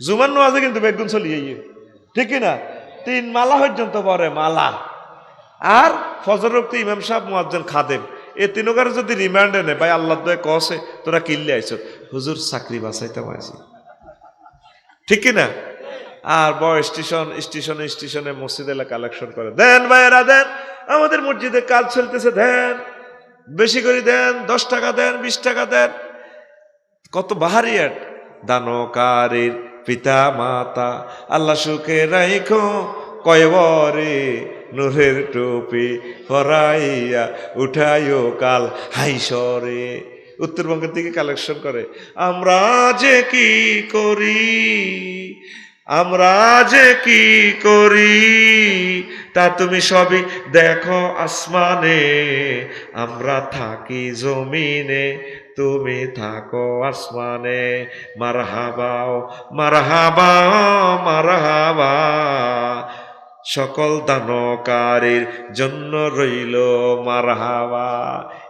জুমার নামাজে কিন্তু বেগুন চলিয়ে, ঠিক কিনা? 3 মালা পর্যন্ত পরে, মালা আর ফজর রক্ত ইমাম সাহেব মুয়াজ্জিন খাদেম এই তিনকার যদি রিমান্ডে নেয় ভাই আল্লাহ দয়ে কসে তোরা কিল্লে আইছ হুজুর চাকরি বাঁচাইতাম আইছি ঠিক কিনা আর বড় স্টেশনে মসজিদে কালেকশন করে দেন ভাইয়েরা দেন আমাদের মসজিদে কাজ চলতেছে দেন বেশি করে দেন 10 টাকা দেন 20 টাকা দেন কত বাহারি অ্যাড দানকারীর পিতা মাতা আল্লাহ সুখে রাইখো কয়বরে নূরের টুপি পরাইয়া উঠাইও কাল হাইসরে উত্তরবঙ্গের দিকে কালেকশন করে আমরা যে কি করি তা তুমি সবই দেখো আসমানে আমরা থাকি জমিনে তুমি থাকো আসমানে মারহাবা মারহাবা মারহাবা সকল দানকারীর জন্য রইল মারহাবা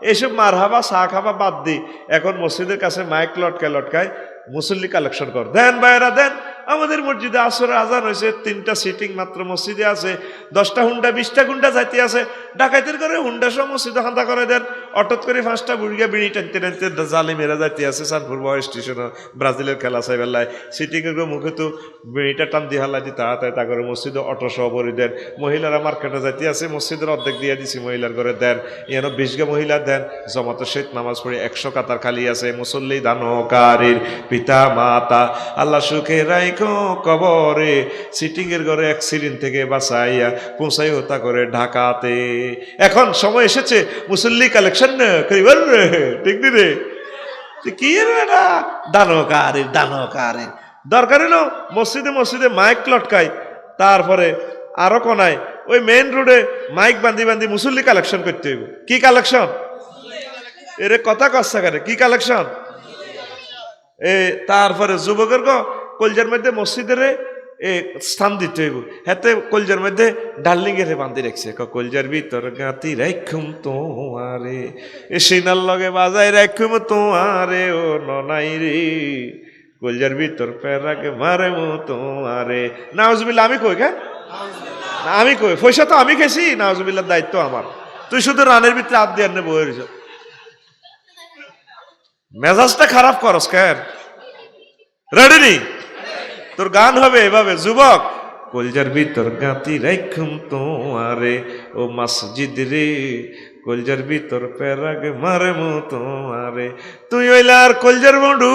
এইসব মারহাবা চা খাবা বাদ দি এখন মসজিদের কাছে মাইক লটকায় মুসল্লি কালেকশন কর দেন ভাইয়েরা দেন আমাদের মসজিদে আসরের আজান হয়েছে 3টা সিটিং মাত্র মসজিদে আছে 10টা হুন্ডা 20টা গুন্ডা যাইতে আছে ডাকাইতের করে হুন্ডা সহ মসজিদে হান্দা করে দেন অটত করে 5টা বুড়িয়া বিড়ি টানতে জালি মেরা যাইতে আছে চাঁদপুর বয় স্টেশনে ব্রাজিলের খেলা চাই বেলায় সিটিং এর মুখে তো বিড়িটা টান দিয়ে হাল্লা দিয়ে তাড়াতাড়ি তা করে মসজিদে অটো সহ ভরি দেন মহিলারা মার্কেটে যাইতে আছে মসজিদের অর্ধেক দিয়ে দিছি মহিলার করে দেন এন 20 মহিলা দেন জমাতে শহীদ নামাজ পড়ে 100 কাতার খালি আছে মুসল্লি দানকারীর পিতা মাতা আল্লাহ সুখে রাইখো কবরে সিটিং এর ঘরে অ্যাক্সিডেন্ট থেকে বাঁচাইয়া পৌঁছাই হতা করে ঢাকাতে এখন সময় এসেছে মুসল্লি কালেকশন করিবার ঠিক নি রে কি এটা দানকারীর দরকার হলো মসজিদে মাইক লটকাই তারপরে আরো কোনায় ওই মেইন রোডে মাইক বান্ধি মুসল্লি কালেকশন করতে হইব কি কালেকশন এর কথা কষ্ট করে কি কালেকশন তারপরে যুবকের কলজার মধ্যে মসজিদের স্থান দিতে হইব হাতে কলজার মধ্যে ডার্লিং এর বান্ধি রাখছে কলজার ভিতর গাঁতি রাখুম তোমারে এ সিনার লগে বাজাই রাখুম তোমারে ও ননাই রে কলজার ভিতর পেরাকে মারে মো তোমারে নাউজুবিল্লাহ আমি কই কেন আমি কই পয়সা তো আমি খেয়েছি নাউজুবিল্লাহর দায়িত্ব আমার তুই শুধু রানের ভিতরে হাত দিয়ে আনে বইয়ের মেজাজটা খারাপ করস কেন রেডি নি তোর গান হবে এভাবে যুবক কলজার ভিতর গাঁতি রাখুম তোমারে ও মসজিদ রে কলজার ভিতর পেরাগে মারে মো তোমারে তুই ওইলার কলজার বন্ধু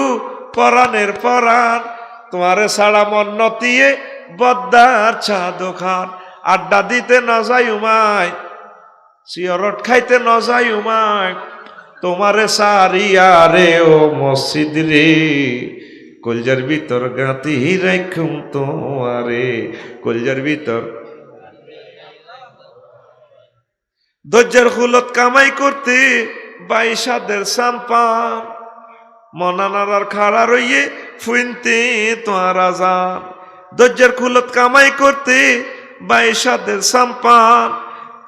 পরাণের পরাণ তোমারে সারা মন নতিয়ে বদ্দার চাঁদ খান আড্ডা দিতে ন যাই উমায় সিয়রট খাইতে ন যাই উমায় তোমারে সারিয়া রে ও মসজিদ রে কলজার ভিতর গাঁতি রাখুম তোমারে কলজার ভিতর দজ্জার খুলত কামাই করতে 22 সাম্পান মনানার খাড়া রইয়ে ফুইনতে তোয়ারা যান দজ্জার খুলত কামাই করতে 22 সাম্পান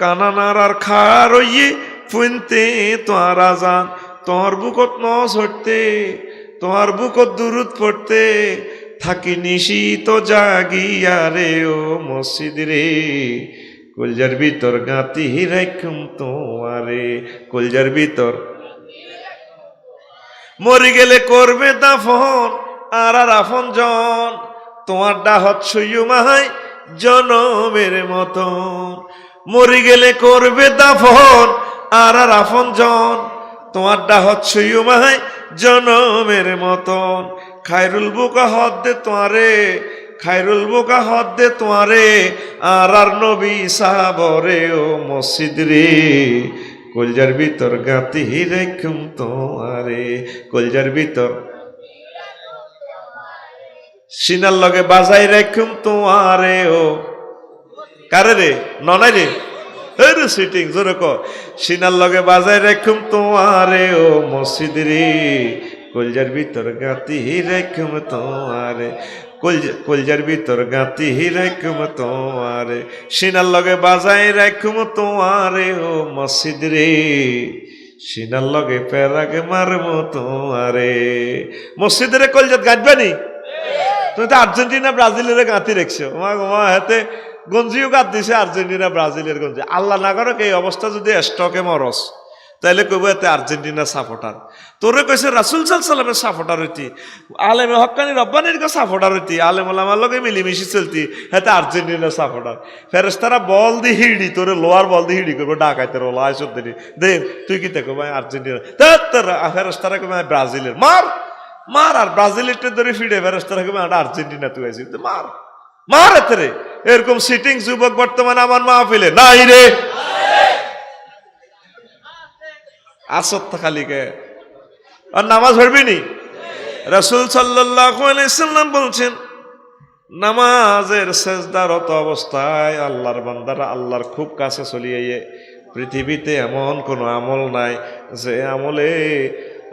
কানানার খাড়া রইয়ে ফুইনতে তোয়ারা যান তোর বুকত নজ হটতে তোমার বুকত দুরুদ পড়তে থাকি নিশিত জাগিয়া রে ও মসজিদ রে কলজার ভিতর গাঁতি রাখুম তোমারে কলজার ভিতর মরি গেলে করবে দাফন আর আফন জন তোমার ডাহত সইয়ু মাহাই জনমের মতন মরি গেলে করবে দাফন আর আফন জন তোমার ডাহত সইয়ু মাহাই জনমের মতন খায়রুল বুকা হদ দে তোমারে খায়রুল বুকা হদ দে তোমারে আর নবী সাহাবরে ও মসজিদ রে কলজার ভিতর গাঁতি রাখুম তোমারে কলজার ভিতর সিনার লগে বাজাই রাখুম তোমারে ও কারে রে ননাই রে সিটিং জোরে কো সিনার লগে বাজাই রাখুম তোমারে ও মসজিদ রে কলজার ভিতর গাঁতি রাখুম তোমারে কলজার ভিতর গাঁতি রাখুম তোমারে সিনার লগে বাজাই রাখুম তোমারে ও মসজিদ রে সিনার লগে পেরাগে মারমো তোমারে মসজিদ রে কলজাত গাঁজবানি তুমি তো আর্জেন্টিনা ব্রাজিলের গাঁতি রাখছো মা হাতে গঞ্জিও গাদ দিছে আর্জেন্টিনা ব্রাজিলের গঞ্জি। আল্লাহ না করক এই অবস্থা যদি স্টকে মরস তাইলে কইব এতে আর্জেন্টিনা সাপোর্টার। তোরে কইছে রাসূল সাল্লাল্লাহু আলাইহি ওয়াসাল্লামের সাপোর্টার হইতি, আলেমে হক্কানি রব্বানির কে সাপোর্টার হইতি, আলেম ওলামার লগে মিলিমিশি চলতি, এতে আর্জেন্টিনা সাপোর্টার। ফেরেশতারা বল দি হিড়ি, তোরে লোয়ার বল দি হিড়ি করবো ডাকাইতে রোলা আইসত দিনি দে তুই কি দেখো ভাই আর্জেন্টিনা, ফেরেশতারা কবে ব্রাজিলের মার মার, আর ব্রাজিলের ধরে ফিরে ফেরেশতারা কবে আর্জেন্টিনা তুই আইসি মার মার এতে রে। এরকম সিটিং যুবক বর্তমানে আমার মাহফিলে নাই রে, আসত খালিকে আর নামাজ পড়বি নি। রাসূল সাল্লাল্লাহু আলাইহি সাল্লাম বলছেন নামাজের সেজদারত অবস্থায় আল্লাহর বান্দারা আল্লাহর খুব কাছে চলিয়ে, পৃথিবীতে এমন কোনো আমল নাই যে আমলে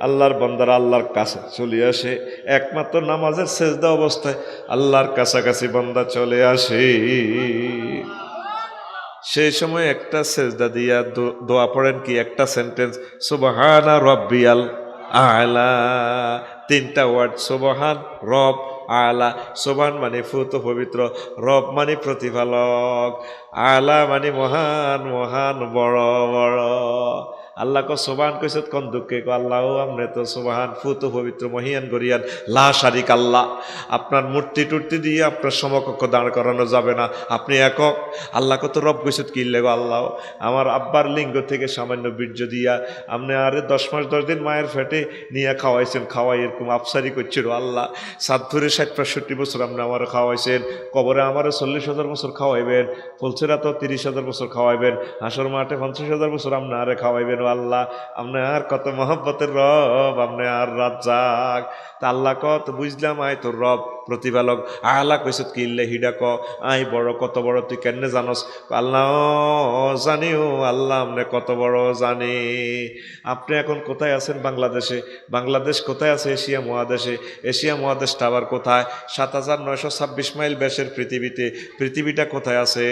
আল্লাহর বান্দারা আল্লাহর কাছে চলে আসে, একমাত্র নামাজের সেজদা অবস্থায় আল্লাহর কাছাকাছি বান্দা চলে আসে। সেই সময় একটা সেজদা দিয়া দোয়া পড়েন কি একটা সেন্টেন্স, সুবহানা রব্বিয়াল আলা, তিনটা ওয়ার্ড, সুবহান রব আলা। সুবহান মানে ফুত পবিত্র, রব মানে প্রতিপালক, আলা মানে মহান মহান বড় বড়। আল্লাহ কো সুবহান কইছত কোন দুঃখে কো আল্লাহ আমনে তো সুবহান ফুত পবিত্র মহিয়ান গরিয়ান লা শারিক আল্লাহ। আপনার মূর্তি টুর্তি দিয়ে আপনার সমকক্ষ দাঁড় করানো যাবে না, আপনি একক। আল্লাহ কত রব কইছত কি লেগো আল্লাহ আমার আব্বার লিঙ্গ থেকে সামান্য বীর্য দিয়া আপনি আরে 10 মাস 10 দিন মায়ের ফেটে নিয়ে খাওয়াইছেন, খাওয়াই এরকম আফসারি করছিল আল্লাহ। 7 60 বছর আপনি আমার খাওয়াইছেন, কবরে আমার 40,000 বছর খাওয়াইবেন, ফুলছেরা তো 30,000 বছর খাওয়াইবেন, হাসর মাঠে 50,000 বছর আপনি আরে খাওয়াইবেন। আল্লাহ আপনি আর কত মহব্বতের রব, আপনি আর রাজ্জাক। তা আল্লাহ কত বুঝলাম আয় তোর রব প্রতিপালক। আল্লাহ কইছত কি ইল্লে হিডা ক আই বড়, কত বড় তুই কেনে জানস? আল্লাহ জানিও আল্লাহ আপনি কত বড় জানি। আপনি এখন কোথায় আছেন? বাংলাদেশে। বাংলাদেশ কোথায় আছে? এশিয়া মহাদেশে। এশিয়া মহাদেশটা আবার কোথায়? 7,926 মাইল ব্যাসের পৃথিবীতে। পৃথিবীটা কোথায় আছে?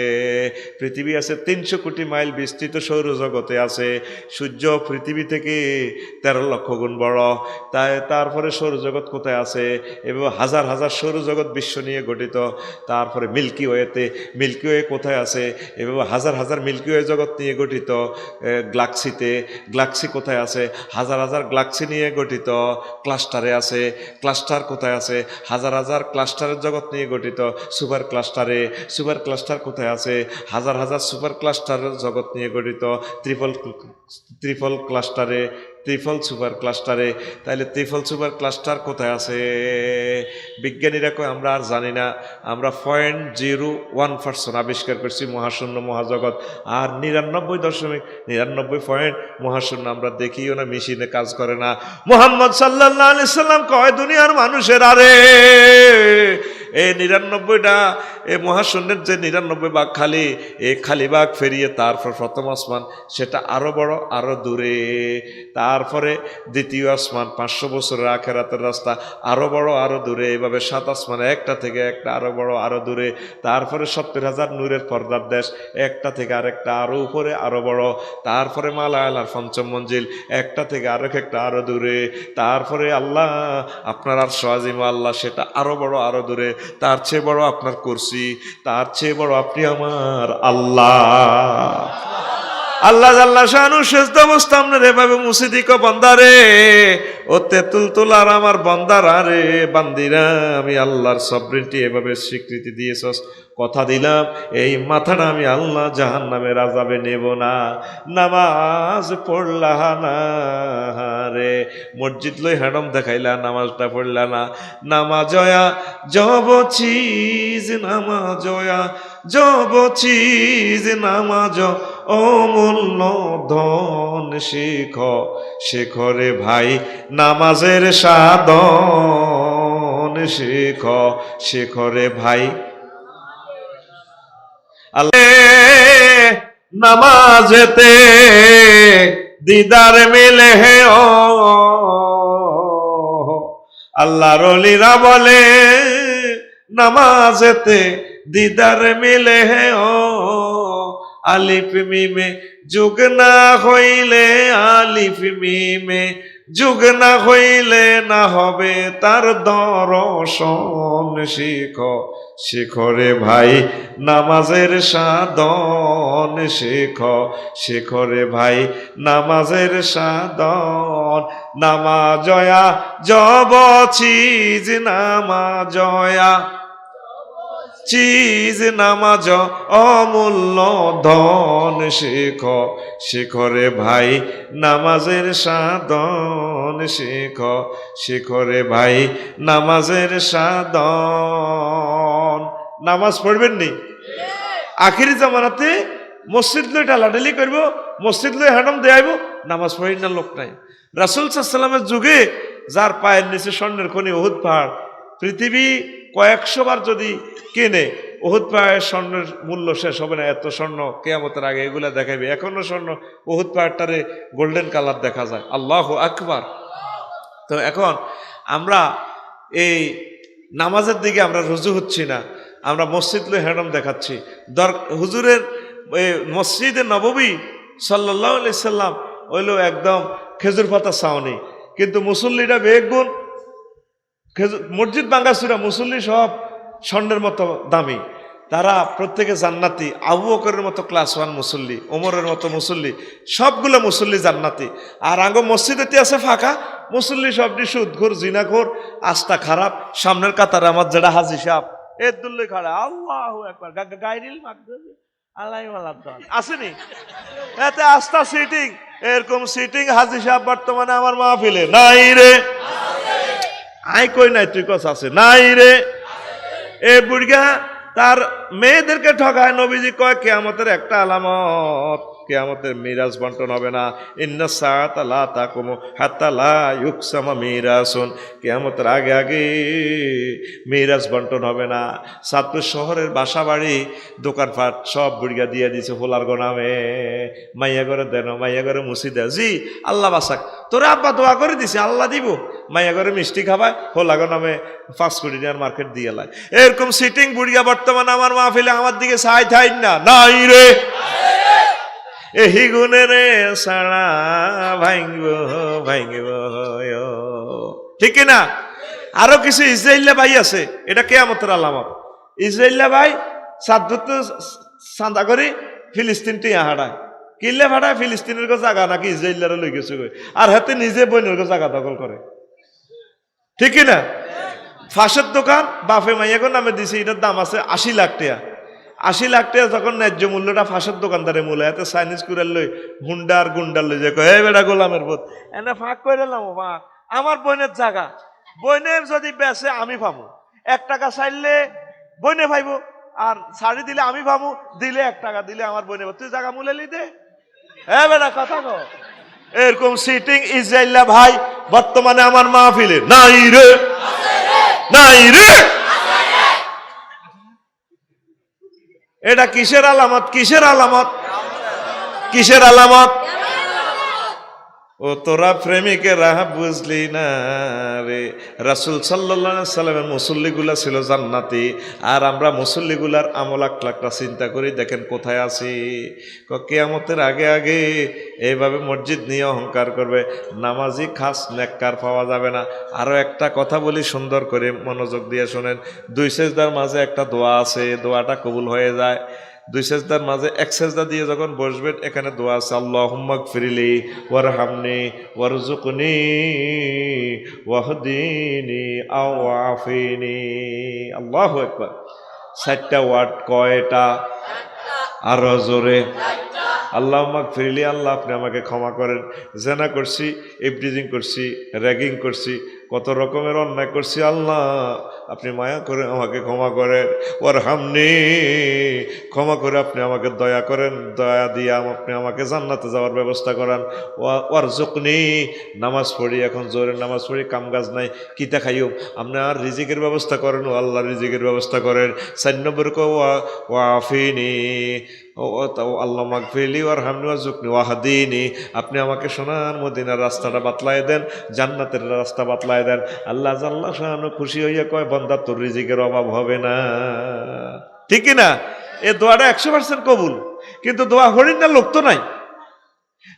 পৃথিবী আছে 300 কোটি মাইল বিস্তৃত সৌরজগতে আছে। সূর্য পৃথিবী থেকে 13 লক্ষ গুণ বড়। তারপরে সৌরজগৎ কোথায় আছে? এভাবে হাজার হাজার সৌরজগৎ বিশ্ব নিয়ে গঠিত। তারপরে মিল্কি ওয়েতে, মিল্কি ওয়ে কোথায় আছে? এভাবে হাজার হাজার মিল্কি ওয়ে জগৎ নিয়ে গঠিত। গ্লাক্সিতে, গ্লাক্সি কোথায় আছে? হাজার হাজার গ্লাক্সি নিয়ে গঠিত। ক্লাস্টারে আছে, ক্লাস্টার কোথায় আছে? হাজার হাজার ক্লাস্টারের জগৎ নিয়ে গঠিত। সুপার ক্লাস্টারে, সুপার ক্লাস্টার কোথায় আছে? হাজার হাজার সুপার ক্লাস্টারের জগৎ নিয়ে গঠিত। ত্রিপল ক্লাস্টারে, ত্রিফল সুপার ক্লাস্টারে। তাইলে ত্রিফল সুপার ক্লাস্টার কোথায় আছে? বিজ্ঞানীরা কয় আমরা আর জানি না। আমরা 0.01% আবিষ্কার করছি মহাশূন্য মহাজগৎ, আর 99.99 মহাশূন্য আমরা দেখিও না, মেশিনে কাজ করে না। মুহাম্মদ সাল্লাল্লাহু আলাইহি সাল্লাম কয় দুনিয়ার মানুষের আরে এই 99টা এই মহাশূন্যের যে 99 ভাগ খালি, এই খালি ভাগ ফেরিয়ে তারপর প্রথম আসমান, সেটা আরো বড় আরো দূরে। তারপরে দ্বিতীয় আসমান, 500 বছরের আখেরাতের রাস্তা, আরো বড় আরো দূরে। এইভাবে 7 আসমান, একটা থেকে একটা আরো বড় আরো দূরে। তারপরে 70,000 নূরের পর্দার দেশ, একটা থেকে আরেকটা আরো উপরে আরো বড়। তারপরে মালায়ালার 5ম মঞ্জিল, একটা থেকে আরেক একটা আরো দূরে। তারপরে আল্লাহ আপনার আর আজিম আল্লাহ, সেটা আরো বড় আরো দূরে। তার চেয়ে বড় আপনার কুরসি, তার চেয়ে বড় আপনি আমার আল্লাহ। আল্লাহ আল্লাহ শানু সেজদা অবস্থা আপনার এভাবে মুসিদিক বান্দারে, ও তেতুল তোলার আমার বান্দারা রে বান্দিরা, আমি আল্লাহর সবরিনটি এভাবে স্বীকৃতি দিয়েছস, কথা দিলাম এই মাথাটা আমি আল্লাহ জাহান্নামের আযাবে নেব না। নামাজ পড়লা না রে, মসজিদ লই হ্যাডম দেখাইলা, নামাজটা পড়লা না। নামাজয়া জব চিজ, নামাজয়া জব চিজ, নামাজ অমূল্য ধন। শেখরে ভাই নামাজের সাধন, শেখরে ভাই নামাজেতে দিদার মিলে হে ও আল্লাহর ওলিরা বলে, নামাজেতে দিদার মিলে হে ও আলিফ মিমে যুগ না হইলে, আলিফ মিমে যুগ না হইলে না হবে তার দর্শন। শিখো শিখরে ভাই নামাজের সাধন, শিখো শিখরে ভাই নামাজের সাধন। নামাজয়া জব চিজ নামাজয়া চিজ, নামাজ অমূল্য ধন। শিখো শিখরে ভাই নামাজের সাধন, শিখো শিখরে ভাই নামাজের সাধন। নামাজ পড়বেন নি? আখিরি জামানাতে মসজিদ লই টালাটালি করব, মসজিদ লই হাডম দেয়াইব, নামাজ পড়ি না লোক নাই। রাসূল সাল্লাল্লাহু আলাইহি ওয়াসাল্লামের যুগে যার পায়ের নিচে স্বর্ণের খনি উহুদ পাহাড়, পৃথিবী কয়েকশো বার যদি কেনে উহুদ পাহাড়ের স্বর্ণের মূল্য শেষ হবে না। এত স্বর্ণ কিয়ামতের আগে এগুলা দেখাইবে। এখনো স্বর্ণ উহুদ পাহাড়টারে গোল্ডেন কালার দেখা যায়। আল্লাহু আকবার। তো এখন আমরা এই নামাজের দিকে আমরা রুজু হচ্ছি না, আমরা মসজিদ লই হ্যাডম দেখাচ্ছি। হুজুরের মসজিদে নববী সাল্লাল্লাহু আলাইহি সাল্লাম হইল একদম খেজুর পাতা ছাউনি, কিন্তু মুসল্লিরা বেগুন মসজিদ বাঙ্গাসুরা মুসল্লি সব স্বর্ণের মতো দামি, তারা প্রত্যেকে জান্নাতি। আবু বকরের মতো ক্লাস 1 মুসল্লি, ওমরের মতো মুসল্লি, সবগুলো মুসল্লি জান্নাতি। আর আঙ্গ মসজিদেতে আছে ফাঁকা মুসল্লি, সবটি সুদঘোর জিনাঘোর, আস্থা খারাপ। সামনের কাতারে আমার যেটা হাজি সাহেব এর দুল্লে খাড়া, আল্লাহু আকবার, গায়রিল মাগদুবি আলাইহিম ওয়ালাদ-দাল আসেনি, এতে আস্থা সিটিং। এরকম সিটিং হাজি সাহেব বর্তমানে আমার মাহফিলে নাই রে। আই কই নাই, তুই কস আছে নাই রে। এ বুড়িয়া তার মেয়েদেরকে ঠকায়। নবীজি কয় কিয়ামতের একটা আলামত, কিয়ামতের মিরাজ বন্টন হবে না। ইন্না সাআতা লা তাকুমু হাত্তা লা ইউকসামা মিরাসুন। কিয়ামতের আগে আগে মিরাজ বন্টন হবে না। চাঁদপুর শহরের বাসা বাড়ি দোকানপাট সব বুড়িয়া দিয়ে দিছে হোলার গোনামে। মাইয়া করে দেন, মাইয়া করে মুসি দেয়। জি আল্লাহ বাসাক, তোরে আব্বা দোয়া করে দিছে, আল্লাহ দিব। মাইয়া করে মিষ্টি খাবায়, হোলাগো নামে 5 কোটি টাকার মার্কেট দিয়ে লাই। এরকম সিটিং বুড়িয়া বর্তমানে আমার মাহফিলে আমার দিকে ছাই থাই না, নাই রে। এহি গুনে রে সারা ভাঙব ভাঙব, ঠিক না? আরো কিছু ইসরায়েলিয়া ভাই আছে, এটা কিয়ামতের আলামত। ইসরায়েলিয়া ভাই সাদ্দত চাঁদা করি ফিলিস্তিনটি হাঁটায়, কিল্লে ভাড়ায় ফিলিস্তিনের জায়গা নাকি ইসরায়েলিয়ারা লই গেছে, আর হাতে নিজে বইনের জায়গা দখল করে, ঠিক না? ফাঁসের দোকান বাফে মাইয়াগো নামে দিছে, এটার দাম আছে 80 লাখ টাকা। 80 লাখ টাকা যখন ন্যায্য মূল্যটা ফাঁসের দোকানদারে মূল্য, এতে চাইনিজ কুড়াল লই হুন্ডার গুন্ডার লই যে কয় বেটা গোলামের বোধ এনে ফাঁক করে দিলাম। ফাঁক আমার বোনের জায়গা, বইনের যদি বেচে আমি পাবো 1 টাকা, চাইলে বইনে পাইব, আর ছাড়ি দিলে আমি পাবো, দিলে 1 টাকা দিলে আমার বইনে। তুই জায়গা মূল্য লি দে, হ্যাঁ বেটা কথা কো। এরকম সিটিং ইসরায়েলিয়া ভাই বর্তমানে আমার মাহফিলে নাই রে, নাই রে। এটা কিসের আলামত? কিসের আলামত? কিসের আলামত? ও তোরা প্রেমিকেরা বুঝলি না রে। রাসূল সাল্লাল্লাহু আলাইহি সাল্লামের মুসল্লিগুলা ছিল জান্নাতি, আর আমরা মুসল্লিগুলার আমল আখলাকটা চিন্তা করি, দেখেন কোথায় আছি। কিয়ামতের আগে আগে এইভাবে মসজিদ নিয়ে অহংকার করবে, নামাজি খাস নেককার পাওয়া যাবে না। আরো একটা কথা বলি, সুন্দর করে মনোযোগ দিয়ে শোনেন। 2 সেজদার মাঝে একটা দোয়া আছে, দোয়াটা কবুল হয়ে যায়। 2 সেজদার মাঝে 1 সেজদা দিয়ে যখন বসবেন, এখানে দোয়া আছে, আল্লাহুম্মা গফিরলি ওয়ারহামনি ওয়ারযুকনি ওয়াহদিনি আও আফিনি। আল্লাহু আকবার। 4টা ওয়ার্ড কয়টা? আরো জোরে। আল্লাহুম্মা গফিরলি, আল্লাহ আপনি আমাকে ক্ষমা করেন। জেনা করছি, ইফটিজিং করছি, র্যাগিং করছি, কত রকমের অন্যায় করছি, আল্লাহ আপনি মায়া করে আমাকে ক্ষমা করেন। ওয়ারহামনি, ক্ষমা করে আপনি আমাকে দয়া করেন, দয়া দিয়ে আপনি আমাকে জান্নাতে যাওয়ার ব্যবস্থা করেন। ওয়ারযুকনি, নামাজ পড়ি, এখন জোরের নামাজ পড়ি, কাম কাজ নাই, কিতা খাইও, আপনি আর রিজিকের ব্যবস্থা করেন, ও আল্লাহ রিজিকের ব্যবস্থা করেন। 4 নম্বর কো ওয়াফিনি, ও আল্লাহ মাগফিরলি ওয়ারহামনি ওয়ারযুকনি ওয়াহদিনি, আপনি আমাকে সোনার মদিনার রাস্তাটা বাতলায় দেন, জান্নাতের রাস্তা বাতলায় দেন। আল্লাহ জাল্লা শাহানু খুশি হইয়া কয়, বান্দা তোর রিজিকের অভাব হবে না, ঠিক না? এই দোয়াটা 100% কবুল, কিন্তু দোয়া হরিণ না লোক তো নাই।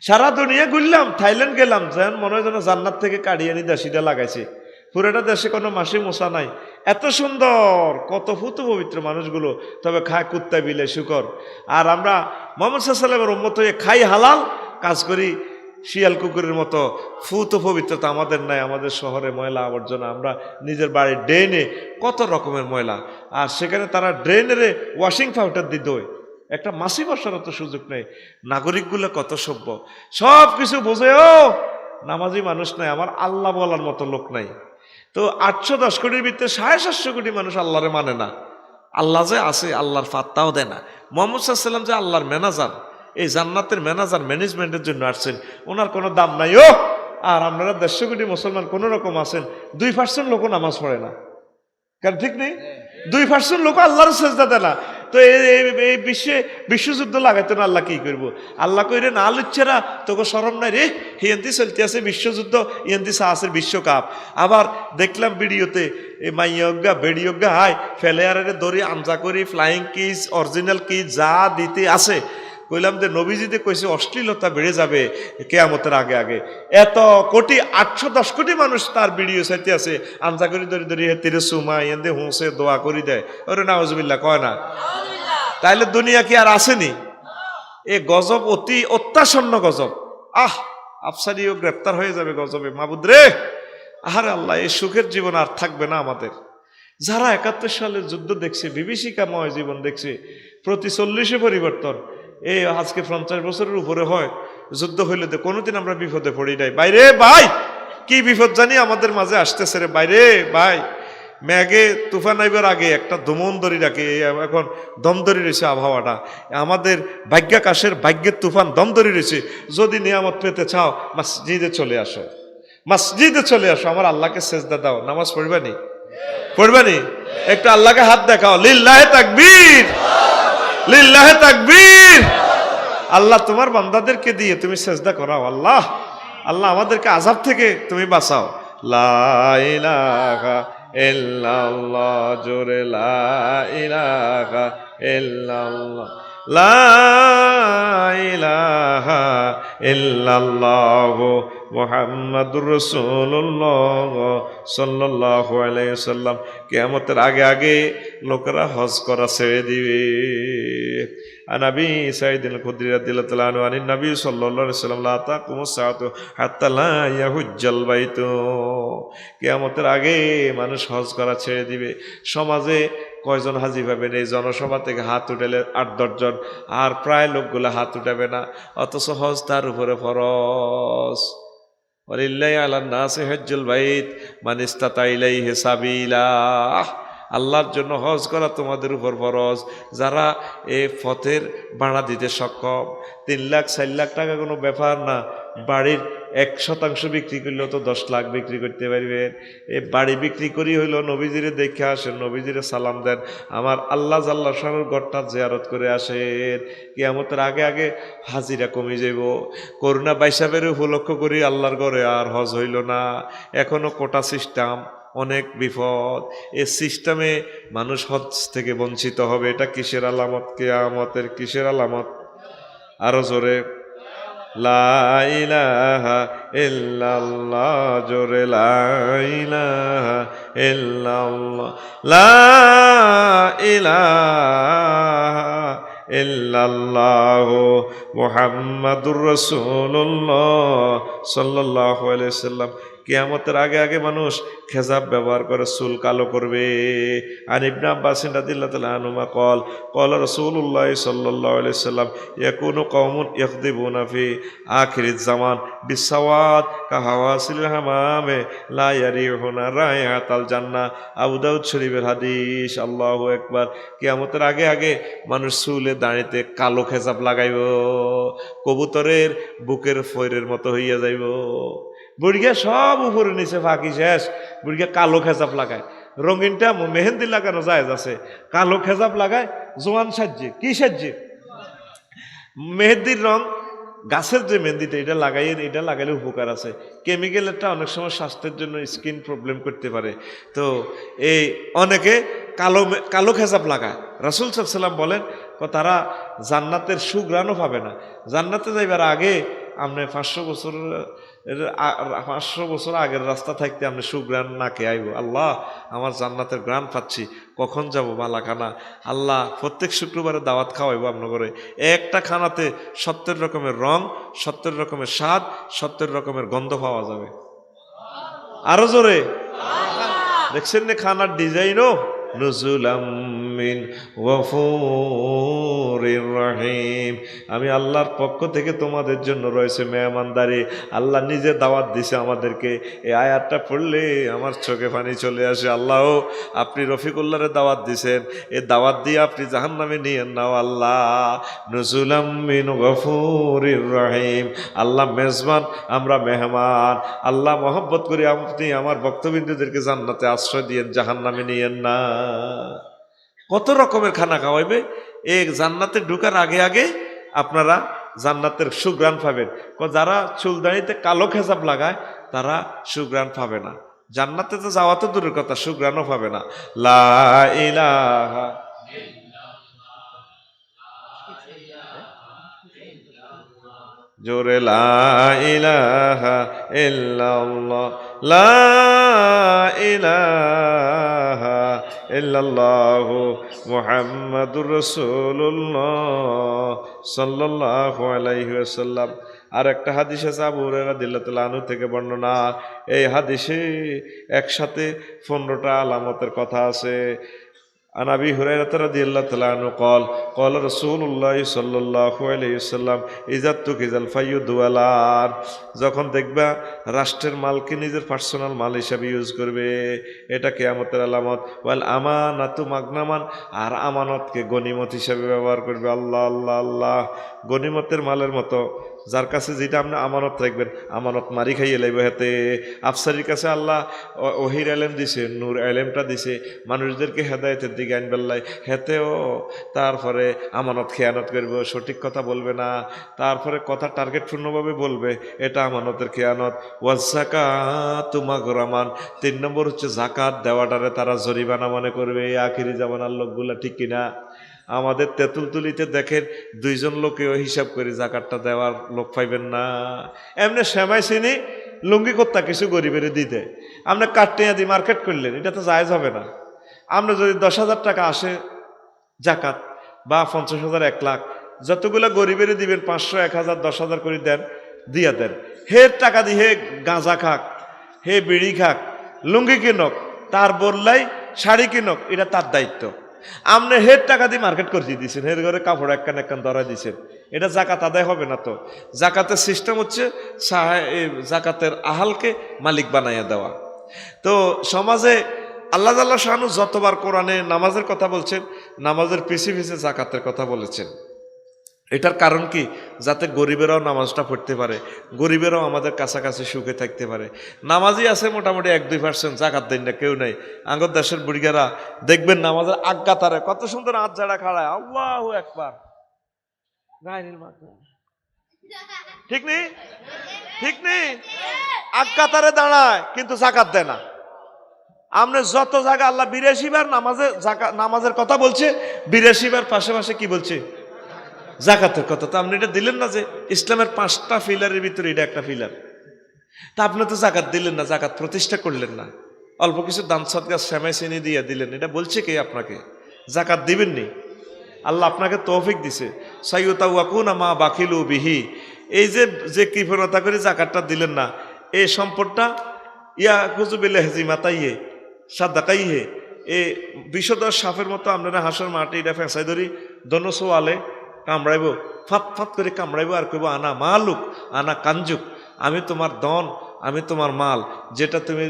সারা দুনিয়া ঘুরলাম, থাইল্যান্ড গেলাম, যেন মনে হয় যেন জান্নাত থেকে কাড়িয়ানি দেশিটা লাগাইছে। পুরোটা দেশে কোনো মাসি মশা নাই, এত সুন্দর, কত ফুত পবিত্র মানুষগুলো, তবে খায় কুত্তা বিলে শুকর। আর আমরা মোহাম্মদ সাল্লাল্লাহু আলাইহি ওয়াসাল্লামের উম্মত হয়ে খাই হালাল, কাজ করি শিয়াল কুকুরের মতো। ফুত পবিত্রতা আমাদের নাই। আমাদের শহরে ময়লা আবর্জনা, আমরা নিজের বাড়ির ড্রেনে কত রকমের ময়লা, আর সেখানে তারা ড্রেনের ওয়াশিং পাউডার দিয়ে দোয়, একটা মাসি বসার তো সুযোগ নেই। নাগরিকগুলো কত সভ্য, সব কিছু বোঝেও নামাজি মানুষ নাই, আমার আল্লাহ বলার মতো লোক নাই। তো 810 কোটির ভিতরে 750 কোটি মানুষ আল্লাহরে মানে না। আল্লাহ যে আছে, আল্লাহর ফাত্তাও দেয় না। মুহাম্মদ সাল্লাল্লাহু আলাইহি ওয়াসাল্লাম যে আল্লাহর ম্যানেজার, এই জান্নাতের ম্যানেজার, ম্যানেজমেন্টের জন্য আসছেন, ওনার কোনো দাম নাই। ও আর আপনারা 150 কোটি মুসলমান কোন রকম আছেন, 2% লোকও নামাজ পড়ে না, কারণ ঠিক নেই, 2% লোক আল্লাহর সেজদা দেয় না। তো এই বিশ্বযুদ্ধ লাগাইতো না, আল্লাহ কি করবো? আল্লাহ কইরে না লুচ্ছেরা, তোকে শরম নাই রে, হিয়ান্তি চলতে আছে বিশ্বযুদ্ধ, হিয়ান্তি আছে বিশ্বকাপ। আবার দেখলাম ভিডিওতে এই মাইয়জ্ঞা বেড়িয়জ্ঞা হাই ফেলেয়ারে দড়ি আমজা করি, ফ্লাইং কিজ, অরিজিনাল কিজ যা দিতে আছে। কইলাম যে নবীজিতে কইছে অশ্লীলতা বেড়ে যাবে কেয়ামতের আগে আগে। এত কোটি 810 কোটি মানুষ তার ভিডিও চাইতে আছে, আনজা করি ধরি ধরি হেতিরে সুমা এন্দে হুঁসে দোয়া করি দেয়। ওরে নাউজুবিল্লাহ কয় না? তাইলে দুনিয়া কি আর আসেনি? এ গজব অতি অত্যাসন্ন গজব। আফসারিও গ্রেপ্তার হয়ে যাবে গজবে। মাবুদ রে, আহারে আল্লাহ, এই সুখের জীবন আর থাকবে না আমাদের। যারা 71 সালের যুদ্ধ দেখছে, বিভীষিকাময় জীবন দেখছে, প্রতি 40-এ পরিবর্তন, এই আজকে 50 বছরের উপরে হয় যুদ্ধ হইলে তো কোনোদিন আমরা বিপদে পড়ি নাই। বাইরে ভাই, কি বিপদ জানি আমাদের মাঝে আসতেছে রে বাইরে ভাই। মেঘে তুফান আইবার আগে একটা দমন দড়ি রাখে, এখন দমদরি রয়েছে আবহাওয়াটা। আমাদের ভাগ্যাকাশের ভাগ্যের তুফান দমদরি রয়েছে। যদি নিয়ামত পেতে চাও, মসজিদে চলে আসো, মসজিদে চলে আসো, আমার আল্লাহকে সেজদা দাও, নামাজ পড়বানি, পড়বানি, একটু আল্লাহকে হাত দেখাও, লিল্লাহে তাকবীর, লিল্লাহে তাকবীর। আল্লাহ তোমার বান্দাদেরকে দিয়ে তুমি সেজদা করাও। আল্লাহ, আল্লাহ আমাদেরকে আযাব থেকে তুমি বাঁচাও। লা ইলাহা ইল্লাল্লাহ, জোরে লা ইলাহা ইল্লাল্লাহ, লা ইলাহা ইল্লাল্লাহ মুহাম্মাদুর রাসূলুল্লাহ সাল্লাল্লাহু আলাইহি ওয়াসাল্লাম। কিয়ামতের আগে আগে লোকেরা হজ করা ছেড়ে দিবে। আনাবি সাইদ আল-খুদরি রাদিয়াল্লাহু তাআলা আনহু আনিন নবী সাল্লাল্লাহু আলাইহি ওয়াসাল্লাম লা তাকুমুস সাআতু হাত্তা লা ইয়াহুজ্জাল বাইতু। কিয়ামতের আগে মানুষ হজ করা ছেড়ে দিবে। সমাজে কয়জন হাজি পাবেন? এই জনসভা থেকে হাত উঠালে 8-10 জন, আর প্রায় লোকগুলো হাত উঠাবে না, অথচ হজ তার উপরে ফরজ। ওয়ালিল্লাহি আলান নাসি হজ্জুল বাইত মান ইসতাতা ইলাইহি সাবিলা। আল্লাহর জন্য হজ করা তোমাদের উপর ফরজ। যারা এই পথের ভাড়া দিতে সক্ষম, 3 লাখ 4 লাখ টাকা কোনো ব্যাপার না। বাড়ির 1% বিক্রি করলেও তো 10 লাখ বিক্রি করতে পারবেন। এই বাড়ি বিক্রি করি হইল নবীজিরে দেখে আসেন, নবীজিরে সালাম দেন, আমার আল্লাহ জাল্লা শানুর ঘরটা জিয়ারত করে আসেন। কিয়ামতের আগে আগে হাজিরা কমে যাইব। করোনা বাইসাবের উপলক্ষ করি আল্লাহর ঘরে আর হজ হইল না। এখনো কোটা সিস্টেম, অনেক বিপদ। এই সিস্টেমে মানুষ হজ থেকে বঞ্চিত হবে। এটা কিসের আলামত? কিয়ামতের কিসের আলামত? আরো জোরে লা ইলাহা ইল্লাল্লাহ, জোরে লা ইলাহা ইল্লাল্লাহ, লা ইলাহা ইল্লাল্লাহ মুহাম্মাদুর রাসূলুল্লাহ সাল্লাল্লাহু আলাইহি ওয়াসাল্লাম। কিয়ামতের আগে আগে মানুষ খেজাব ব্যবহার করে চুল কালো করবে। আন ইবনে আব্বাস রাদিয়াল্লাহু তাআলা আনহুমা قال قال رسول الله صلى الله عليه وسلم يكون قوم يخضبون في آخر الزمان بالسواد كهواسل الحمام لا يريحون رائحة الجنة। আবু দাউদ শরীফের হাদিস। আল্লাহু আকবার। কিয়ামতের আগে আগে মানুষ চুলে দাঁড়িতে কালো খেজাব লাগাইব, কবুতরের বুকের ফয়রের মতো হইয়া যাইব। বুড়িয়া সব উপরে নিচে ফাঁকি শেষ, বুড়িয়া কালো খেজাব লাগায়। রঙিনটা মেহেন্দি লাগানো যায় আছে, কালো খেজাব লাগায় জোয়ান সাজ্জে। কি সাজ্জে? মেহেন্দির রং, গাছের যে মেহেন্দিটা, এটা লাগাইয়ে, এটা লাগাইলে উপকার আছে। কেমিক্যালটা অনেক সময় স্বাস্থ্যের জন্য স্কিন প্রবলেম করতে পারে। তো এই অনেকে কালো কালো খেজাব লাগায়। রাসূল সাল্লাল্লাহু আলাইহি ওয়াসাল্লাম বলেন তারা জান্নাতের সুঘ্রাণও পাবে না। জান্নাতে যাইবার আগে আপনি 500 বছর আগের রাস্তা থাকতে আপনি সুগ্রাণ নাকে আইব, আল্লাহ আমার জান্নাতের গ্রাণ পাচ্ছি, কখন যাব মালাখানা। আল্লাহ প্রত্যেক শুক্রবারে দাওয়াত খাওয়াইব আপনার ঘরে। একটা খানাতে 70 রকমের রং, 70 রকমের স্বাদ, 70 রকমের গন্ধ পাওয়া যাবে। আরো জোরে দেখছেন না খানার ডিজাইনও, নুজুলাম মিন গফুরির রহিম, আমি আল্লাহর পক্ষ থেকে তোমাদের জন্য রয়েছে মেহমানদারি। আল্লাহ নিজে দাওয়াত দিছে আমাদেরকে। এই আয়াতটা পড়লে আমার চোখে পানি চলে আসে। আল্লাহ আপনি রফিকুল্লাহরে দাওয়াত দিছেন, এই দাওয়াত দিয়ে আপনি জাহান্নামে নিয়েন নাও আল্লাহ। নুজুলাম মিন গফুরির রহিম, আল্লাহ মেজবান, আমরা মেহমান। আল্লাহ মহব্বত করি আপনি আমার ভক্তবিন্দুদেরকে জান্নাতে আশ্রয় দিয়েন, জাহান্নামে নিয়েন না। কত রকমের খানা খাওয়াইবে। এই জান্নাতে ঢুকার আগে আগে আপনারা জান্নাতের সুগ্রাণ পাবেন। যারা চুলদাড়িতে কালো খেসাব লাগায় তারা সুগ্রাণ পাবে না। জান্নাতে তো যাওয়া তো দূরের কথা, সুগ্রাণও পাবে না। লা ইলাহা জোরে লা ইলাহা ইল্লাল্লাহ, লা ইলাহা ইল্লাল্লাহু মুহাম্মাদুর রাসূলুল্লাহ সাল্লাল্লাহু আলাইহি ওয়াসাল্লাম। আর একটা হাদিস আছে আবু হুরায়রা রাদিয়াল্লাহু আনহু থেকে বর্ণনা। এই হাদিসে একসাথে 15টা আলামতের কথা আছে। عن أبي هريرة رضي الله تعالى عنه قال قال رسول الله صلى الله عليه وسلم إذا اتخذ الفي دوالار, যখন দেখবা রাষ্ট্রের মালকে নিজের পার্সোনাল মাল হিসাবে ইউজ করবে, এটা কিয়ামতের আলামত। ওয়াল আমানাতু মাগনামান, আর আমানতকে গনিমত হিসাবে ব্যবহার করবে। আল্লাহ আল্লাহ আল্লাহ, গনিমতের মালের মতো যার কাছে যেটা আপনি আমানত রাখবেন, আমানত মারি খাইয়ে লাইব। হাতে আফসারির কাছে আল্লাহ ওহির এলেম দিছে, নূর এলেমটা দিছে, মানুষদেরকে হেদায়েতের দিকে আনবেল্লাই, হেতেও তারপরে আমানত খেয়ানত করবে, সঠিক কথা বলবে না, তারপরে কথা টার্গেট শূন্যভাবে বলবে, এটা আমানতের খেয়ানত। ওয়াজ যাকাতু মাগরামান, 3 নম্বর হচ্ছে জাকাত দেওয়াটারে তারা জরিমানা মনে করবে। আখিরি জামানার লোকগুলা, ঠিক কিনা? আমাদের তেঁতুলতুলিতে দেখেন 2 জন লোকেও হিসাব করে জাকাতটা দেওয়ার লোক পাইবেন না। এমনি সেমাই চিনি লুঙ্গি কর্তা কিছু গরিবের দিতে, আপনি কাটটিয়া দিয়ে মার্কেট করলেন, এটা তো জায়েজ হবে না। আপনি যদি 10,000 টাকা আসে জাকাত, বা 50,000, 1 লাখ, যতগুলো গরিবের দিবেন 500, 1000, 10,000 করে দেন, দিয়া দেন। হে টাকা দিয়ে হে গাঁজা খাক, হে বিড়ি খাক, লুঙ্গি কিনক, তার বললাই শাড়ি কিনক, এটা তার দায়িত্ব। আপনি হের টাকা দিয়ে মার্কেট করে দিয়েছেন, হের ঘরে কাপড় একখান ধরা দিয়েছেন, এটা জাকাত আদায় হবে না। তো জাকাতের সিস্টেম হচ্ছে জাকাতের আহালকে মালিক বানাইয়া দেওয়া। তো সমাজে আল্লাহ তাআলা শানু যতবার কোরআনে নামাজের কথা বলছেন, নামাজের পিছে পিছে জাকাতের কথা বলেছেন। এটার কারণ কি? যাতে গরিবেরাও নামাজটা পড়তে পারে, গরিবেরাও আমাদের কাছাকাছি সুখে থাকতে পারে। নামাজই আছে মোটামুটি 1-2%, জাকাত দেন না কেউ নাই। আগর দেশের বুড়িগারা দেখবেন নামাজের আজ্ঞাতারে কত সুন্দর হাত ঝাড়া খাড়ায়, আল্লাহু আকবার, ঠিক নেই? ঠিক নেই? আজ্ঞাতারে দাঁড়ায় কিন্তু জাকাত দেয় না। আমরা যত জায়গা আল্লাহ 82 বার নামাজের কথা বলছে, 82 বার পাশে পাশে কি বলছে? জাকাতের কথা। তো আপনি এটা দিলেন না যে ইসলামের 5টা ফিলারের ভিতরে এটা একটা ফিলার। তা আপনি তো জাকাত দিলেন না, জাকাত প্রতিষ্ঠা করলেন না, অল্প কিছু দান সদকা সেমাই চিনি দিয়ে দিলেন। এটা বলছে কে আপনাকে জাকাত দিবেননি? আল্লাহ আপনাকে তৌফিক দিছে। সাইয়্যুতাওয়াকুনা মা বাখিলু বিহি, এই যে কৃপণতা করে জাকাতটা দিলেন না, এই সম্পদটা ইয়া কুজুবিল্লাহ হেজিমাতাইয়ে সাদাকাইহে, এ বিষধর সাপের মতো আপনারা হাঁসের মাটি এটা ফেঁসাই ধরি দনসো আলে কামড়াইব, ফাত ফাত করে কামড়াইব, আর কইব আনা মালুক আনা কাঞ্জুক, আমি তোমার ধন, আমি তোমার মাল, যেটা তুমি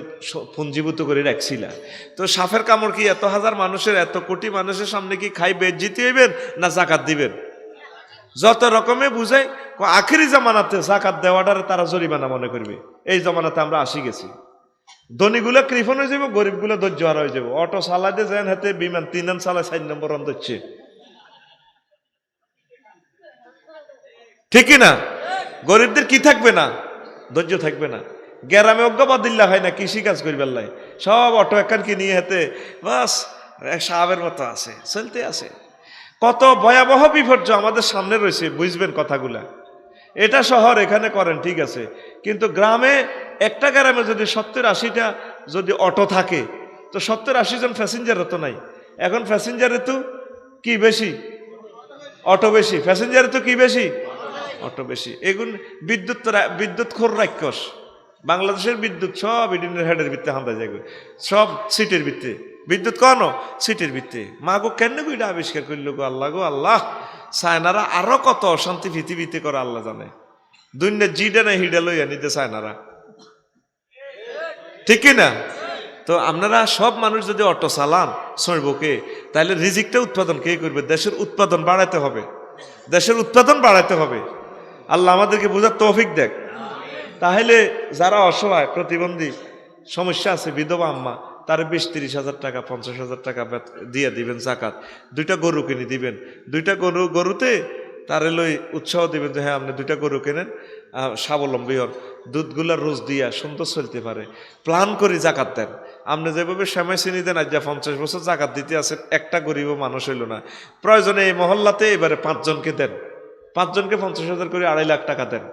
পুঞ্জীভূত করে রাখছিলা। তো সাপের কামড় কি এত হাজার মানুষের, এত কোটি মানুষের সামনে কি খাই বেজ্জিতি হইবেন না জাকাত দিবেন? যত রকমে বুঝাই, আখিরি জামানাতে জাকাত দেওয়াটারে তারা জরিমানা মনে করবে। এই জামানাতে আমরা আসি গেছি। ধনীগুলো কৃপণ হয়ে যাব, গরিবগুলো ধৈর্য হারা হয়ে যাব। অটো চালাইতে যেন হাতে বিমান 3 চালায় 4 নম্বর রন ধরছে, ঠিক না? গরিবদের কি থাকবে না? ধৈর্য থাকবে না। গ্রামে অজ্ঞাবাদিল্লা হয় না, কৃষি কাজ করবার লাই সব অটো একখান কি নিয়ে হাতে বাস সাহাবের মতো আছে, চলতে আছে। কত ভয়াবহ বিপর্যয় আমাদের সামনে রয়েছে, বুঝবেন কথাগুলা। এটা শহর, এখানে করেন ঠিক আছে, কিন্তু গ্রামে একটা গ্রামে যদি 70-80টা যদি অটো থাকে, তো 70-80 জন প্যাসেঞ্জারও তো নাই। এখন প্যাসেঞ্জারে তো কি বেশি, অটো বেশি, প্যাসেঞ্জারে তো কি বেশি, অটো বেশি। এগুন বিদ্যুৎ খোর রাক্ষস। বাংলাদেশের বিদ্যুৎ সব ইডিনের হেডের ভিত্তে হান্দা যায়, সব সিটের ভিত্তে বিদ্যুৎ, কন সিটের ভিত্তে। মা গো কেন গো এটা আবিষ্কার করলো গো আল্লাহ, গো আল্লাহ। চায়নারা আরো কত অশান্তি পৃথিবীতে করে আল্লাহ জানে। দুনিয়া জিডে না হিডে লইয়া নিতে চায়নারা, ঠিক কিনা? তো আপনারা সব মানুষ যদি অটো চালান সইবকে, তাহলে রিজিকটা উৎপাদন কে করবে? দেশের উৎপাদন বাড়াতে হবে, দেশের উৎপাদন বাড়াতে হবে। আল্লাহ আমাদেরকে বোঝার তৌফিক দেখ। তাহলে যারা অসহায়, প্রতিবন্ধী, সমস্যা আছে, বিধবা আম্মা, তার 20-30 হাজার টাকা 50 হাজার টাকা দিয়ে দিবেন জাকাত। 2টা গরু কিনে দিবেন, 2টা গরুতে তারে লই উৎসাহ দিবেন যে হ্যাঁ আপনি 2টা গরু কেনেন, স্বাবলম্বী হন, দুধগুলা রোজ দিয়া সুন্দর চলতে পারে, প্ল্যান করে জাকাত দেন। আপনি যেভাবে শ্যামাই চিনি দেন, আজ 50 বছর জাকাত দিতে আছেন, একটা গরিব মানুষ হইল না। প্রয়োজনে এই মহল্লাতে এবারে 5 জনকে দেন, 5 জনকে 50 হাজার করে 2.5 লাখ টাকা দেন।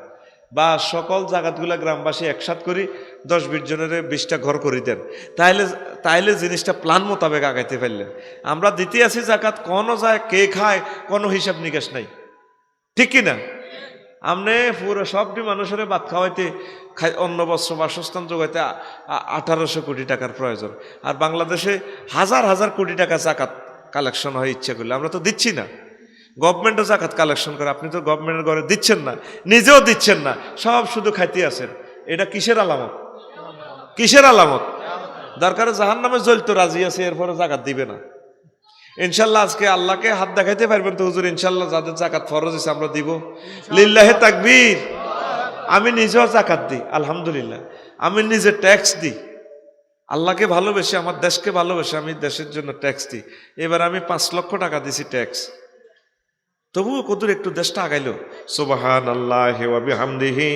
বা সকল জাকাতগুলা গ্রামবাসী একসাথ করি 10-20 জনের 20টা ঘর করে দেন। তাইলে জিনিসটা প্ল্যান মোতাবেক আগাইতে পারলেন। আমরা দিতে আছি জাকাত, কোনো যায় কে খায় কোনো হিসাব নিকাশ নাই, ঠিক কিনা? আপনি পুরো সবটি মানুষের ভাত খাওয়াইতে, অন্ন বস্ত্র বাসস্থান যোগাইতে 1800 কোটি টাকার প্রয়োজন। আর বাংলাদেশে হাজার হাজার কোটি টাকা জাকাত কালেকশন হয় ইচ্ছা করলে। আমরা তো দিচ্ছি না, গভর্নমেন্টও জাকাত কালেকশন করে, আপনি তো গভর্নমেন্টের ঘরে দিচ্ছেন না, নিজেও দিচ্ছেন না, সব শুধু খাইতে আছেন। এটা কিসের আলামত? কিসের আলামত? দরকারে জাহান্নামে জ্বলতে রাজি আছে, এরপরে জাকাত দিবে না। ইনশাল্লাহ আজকে আল্লাহকে হাত দেখাইতে পারবেন তো হুজুর, ইনশাল্লাহ যাদের জাকাত ফরজ হয়েছে আমরা দিব। লিল্লাহে তাকবীর। আমি নিজেও জাকাত দিই, আলহামদুলিল্লাহ। আমি নিজে ট্যাক্স দিই, আল্লাহকে ভালোবেসে, আমার দেশকে ভালোবেসে আমি দেশের জন্য ট্যাক্স দিই। এবার আমি 5 লক্ষ টাকা দিছি ট্যাক্স, তবুও কদুর একটু দেশটা আগাইলো। সুবহানাল্লাহি ওয়া বিহামদিহি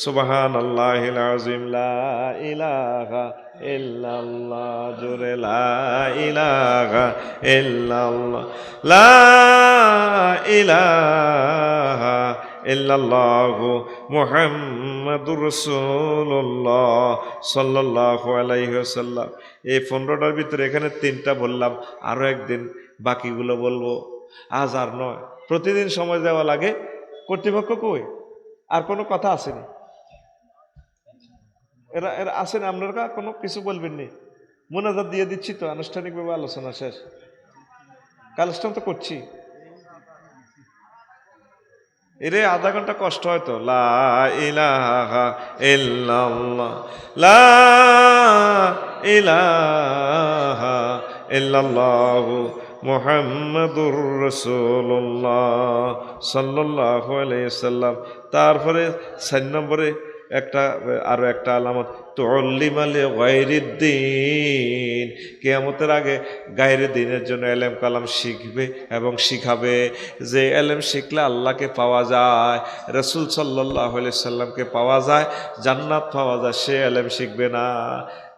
সুবহানাল্লাহিল আযীম, লা ইলাহা ইল্লাল্লাহ, জোরে লা ইলাহা ইল্লাল্লাহ, লা ইলাহা ইল্লাল্লাহু মুহাম্মাদুর রাসূলুল্লাহ সাল্লাল্লাহু আলাইহি ওয়াসাল্লাম। এই 15টার ভিতরে এখানে 3টা বললাম, আরো একদিন বাকিগুলো বলবো। আজ আর নয়, প্রতিদিন সময় দেওয়া লাগে। কর্তৃপক্ষ কই? আর কোনো কথা আসেনি? এরা আসেন, আপনারা কোনো কিছু বলবেন নি? মোনাজাত দিয়ে দিচ্ছি তো, আনুষ্ঠানিকভাবে আলোচনা শেষ, কালেকশন তো করছি। এরে আধা ঘন্টা কষ্ট হয়তো। লা ইলাহা ইল্লাল্লাহ, লা ইলাহা ইল্লাল্লাহু মুহাম্মাদুর রাসূলুল্লাহ সাল্লাল্লাহু আলাইহি ওয়াসাল্লাম। তারপরে 4 নম্বরে আরো একটা আলামত, তুআল্লিমা লিগায়রিদ্দিন। কিয়ামতের আগে গায়রে দ্বীনের জন্য এলেম কালাম শিখবে এবং শিখাবে। যে এলেম শিখলে আল্লাহকে পাওয়া যায়, রাসূল সাল্লাল্লাহু আলাইহি সাল্লামকে পাওয়া যায়, জান্নাত পাওয়া যায়, সে এলেম শিখবে না।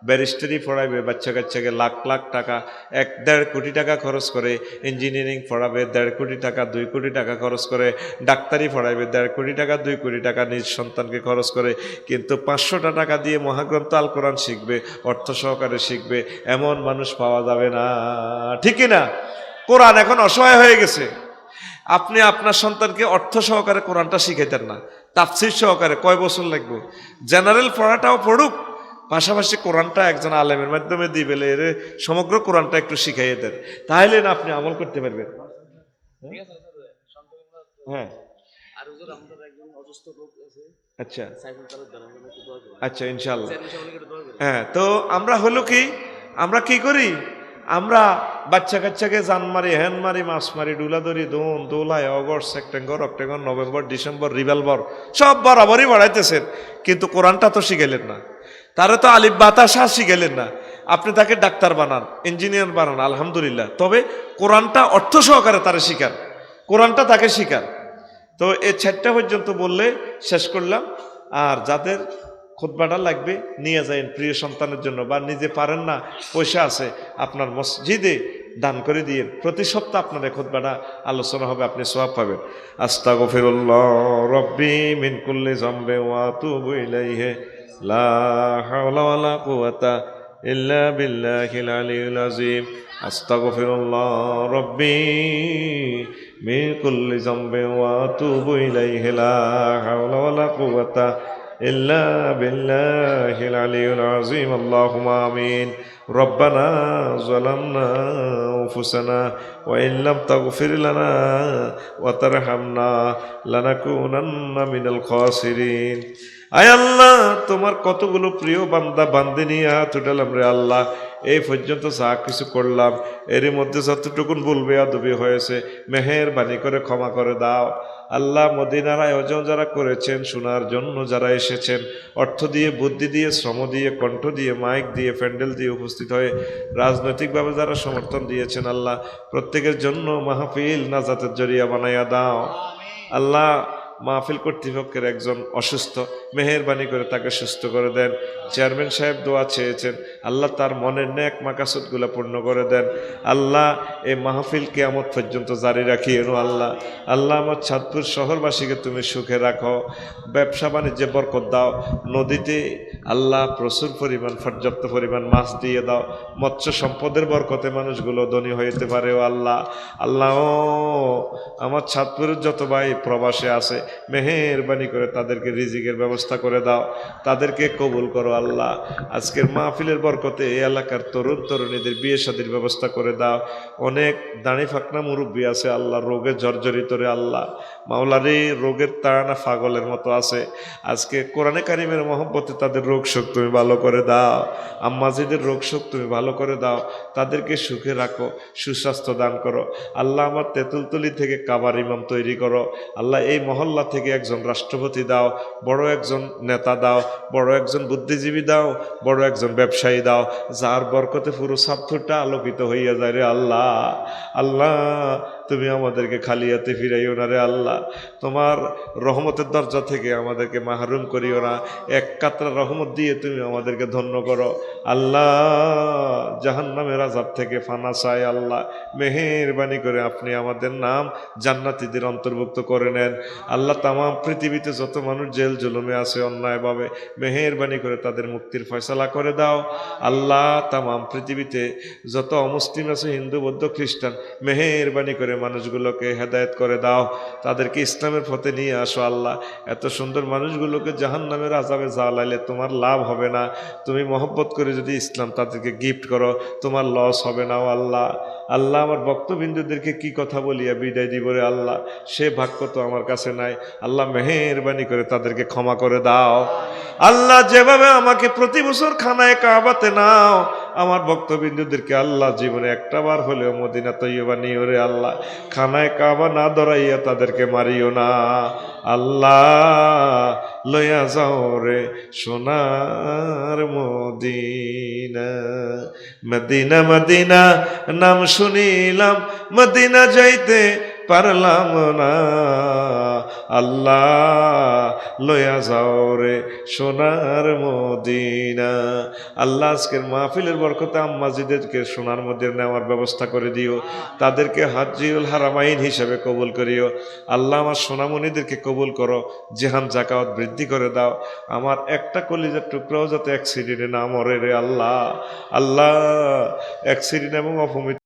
ব্যারিস্টারি পড়াইবে বাচ্চা কাচ্চাকে, লাখ লাখ টাকা, 1-1.5 কোটি টাকা খরচ করে। ইঞ্জিনিয়ারিং পড়াবে 1.5 কোটি টাকা 2 কোটি টাকা খরচ করে। ডাক্তারি পড়াইবে 1.5 কোটি টাকা 2 কোটি টাকা নিজ সন্তানকে খরচ করে। কিন্তু 500টা টাকা দিয়ে মহাগ্রন্থ আল কোরআন শিখবে, অর্থ সহকারে শিখবে, এমন মানুষ পাওয়া যাবে না, ঠিক না? কোরআন এখন অসহায় হয়ে গেছে। আপনি আপনার সন্তানকে অর্থ সহকারে কোরআনটা শিখাইতেন না, তাফসীর সহকারে কয় বছর লাগবে? জেনারেল পড়াটাও পড়ুক, পাশাপাশি কোরআনটা একজন আলেমের মাধ্যমে দিয়ে বেলে এর সমগ্র কোরআনটা একটু শিখাইয়ে দেন, তাহলে না আপনি আমল করতে পারবেন। হ্যাঁ, আচ্ছা আচ্ছা, ইনশাআল্লাহ। হ্যাঁ, তো আমরা হলো কি, আমরা কি করি, আমরা বাচ্চা কাচ্চাকে জান মারি, হ্যান মারি, মাছ মারি, ডুলাদরি, দোন, দোলাই, August, September, October, November, December, revolver সব বরাবরই বাড়াইতেছেন, কিন্তু কোরআনটা তো শিখাইলেন না। তারা তো আলিফ বাতাসা শিখাইলেন না। আপনি তাকে ডাক্তার বানান, ইঞ্জিনিয়ার বানান, আলহামদুলিল্লাহ, তবে কোরআনটা অর্থ সহকারে তারা শিখান, কোরআনটা তাকে শিখান। তো এই 4টা পর্যন্ত বললে শেষ করলাম। আর যাদের খুতবাটা লাগবে নিয়ে যাবেন প্রিয় সন্তানের জন্য, বা নিজে পারেন না, পয়সা আছে আপনার মসজিদে দান করে দিয়ে প্রতি সপ্তাহ আপনার খুতবাটা আলোচনা হবে, আপনি সওয়াব পাবেন। আস্তাগফিরুল্লাহ রব্বি মিন কুল্লি যামবি ওয়া আতুবু ইলাইহি লা হাওলা ওয়ালা কুওয়াতা ইল্লা বিল্লাহিল আলিয়্যিল আযীম। আস্তাগফিরুল্লাহ রব্বি মিন কুল্লি যামবি ওয়া আতুবু ইলাইহি লা হাওলা ওয়ালা কুওয়াতা ইল্লা বিল্লাহিল আলিয়্যিল আযীম। আল্লাহুম্মা আমিন। রব্বানা যালামনা আনফুসানা ওয়া ইন লাম তাগফির লানা ওয়া তারহামনা লানাকুনান্না মিনাল খাসিরিন। আয় আল্লাহ, তোমার কতগুলো প্রিয় বান্দা বান্দিনী হাত উঠালাম রে আল্লাহ। এই পর্যন্ত যা কিছু করলাম এর মধ্যে যতটুকুন বলবে আদবি হয়েছে, মেহেরবানি করে ক্ষমা করে দাও আল্লাহ। মদিনার আয়োজন যারা করেছেন, শোনার জন্য যারা এসেছেন, অর্থ দিয়ে, বুদ্ধি দিয়ে, শ্রম দিয়ে, কণ্ঠ দিয়ে, মাইক দিয়ে, প্যান্ডেল দিয়ে উপস্থিত হয়ে রাজনৈতিকভাবে যারা সমর্থন দিয়েছেন আল্লাহ, প্রত্যেকের জন্য মাহফিল নাজাতের জরিয়া বানাইয়া দাও আল্লাহ। মাহফিল কর্তৃপক্ষের একজন অসুস্থ, মেহেরবানি করে তাকে সুস্থ করে দেন। চেয়ারম্যান সাহেব দোয়া চেয়েছেন আল্লাহ, তার মনের নেক মাকাসুদগুলো পূর্ণ করে দেন আল্লাহ। এই মাহফিল কিয়ামত পর্যন্ত জারি রাখিয়ে আল্লাহ। আল্লাহ, আমার চাঁদপুর শহরবাসীকে তুমি সুখে রাখো, ব্যবসা বাণিজ্যে বরকত দাও। নদীতে আল্লাহ প্রচুর পরিমাণ, পর্যাপ্ত পরিমাণ মাছ দিয়ে দাও। মৎস্য সম্পদের বরকতে মানুষগুলো ধনী হইতে পারে ও আল্লাহ। আল্লাহ, আমার চাঁদপুরের যত ভাই প্রবাসে আছে, মেহেরবানি করে তাদেরকে রিজিকের ব্যবস্থা করে দাও, তাদেরকে কবুল করো আল্লাহ। আজকের মাহফিলের বরকতে এই এলাকার তরুণ তরুণীদের বিয়ে শাদীর ব্যবস্থা করে দাও। অনেক দাঁড়ি ফাঁকনা মুরব্বী আছে আল্লাহ, রোগে জর্জরিত রে আল্লাহ। মাওলারে, রোগের তাড়না পাগলের মতো আছে। আজকে কোরআনে কারিমের মহব্বতে তাদের রোগ শোক তুমি ভালো করে দাও। আম্মাজিদের রোগ শোক তুমি ভালো করে দাও, তাদেরকে সুখে রাখো, সুস্বাস্থ্য দান করো আল্লাহ। আমার তেঁতুলতলি থেকে কাবার ইমাম তৈরি করো আল্লাহ। এই মহল্লা থেকে একজন রাষ্ট্রপতি দাও, বড় একজন নেতা দাও, বড় একজন বুদ্ধিজীবী দাও, বড় একজন ব্যবসায়ী দাও, যার বরকতে পুরো ছাত্রটা আলোকিত হইয়া যায় রে আল্লাহ। আল্লাহ, তুমি আমাদেরকে খালি হাতে ফিরাইও না রে আল্লাহ। তোমার রহমতের দরজা থেকে আমাদেরকে মাহরুম করিও না। এক কাতরা রহমত দিয়ে তুমি আমাদেরকে ধন্য করো আল্লাহ। জাহান্নামের আযাব থেকে ফানা চাই আল্লাহ। মেহেরবানি করে আপনি আমাদের নাম জান্নাতীদের অন্তর্ভুক্ত করে নেন আল্লাহ। তামাম পৃথিবীতে যত মানুষ জেল জুলুমে আছে অন্যায়ভাবে, মেহেরবানি করে তাদের মুক্তির ফয়সালা করে দাও আল্লাহ। তামাম পৃথিবীতে যত অমুসলিম আছে, হিন্দু বৌদ্ধ খ্রিস্টান, মেহেরবানি করে মানুষগুলোকে হেদায়েত করে দাও, তাদেরকে ইসলামের পথে নিয়ে আসো আল্লাহ। এত সুন্দর মানুষগুলোকে জাহান্নামের আযাবে জ্বালাইলে তোমার লাভ হবে না। তুমি মহব্বত করে যদি ইসলাম তাদেরকে গিফট করো, তোমার লস হবে না ও আল্লাহ। আল্লাহ, আমার ভক্তবিন্দুদেরকে কি কথা বলিয়া বিদায় দিব রে আল্লাহ, সে ভাগ্য তো আমার কাছে নাই আল্লাহ। মেহেরবানি করে তাদেরকে ক্ষমা করে দাও আল্লাহ। যেভাবে আমাকে প্রতি বছর খানায় কাবাতে নাও, আমার ভক্তবিন্দুদেরকে আল্লাহ জীবনে একটা বার হলেও মদিনা তৈয়বা নিও রে আল্লাহ। খানায় কাবা না ধরাইয়া তাদেরকে মারিও না আল্লাহ। লইয়া যাও রে সোনার মদিনা। মদিনা মদিনা নাম শুনিলাম, মদিনা যাইতে পারলাম না আল্লাহ। লইয়া যাও রে সোনার মদিনা আল্লাহ। আজকের মাহফিলের বরকতে আম্মাজিদেরকে সোনার মদিনা নেওয়ার ব্যবস্থা করে দিও, তাদেরকে হাজ্জুল হারামাইন হিসেবে কবুল করিও আল্লাহ। আমার সোনামণিদেরকে কবুল করো, জিহান জাকাত বৃদ্ধি করে দাও। আমার একটা কলিজার টুকরাও যাতে অ্যাক্সিডেন্টে না মরে রে আল্লাহ। আল্লাহ, অ্যাক্সিডেন্ট এবং অপমৃত্যু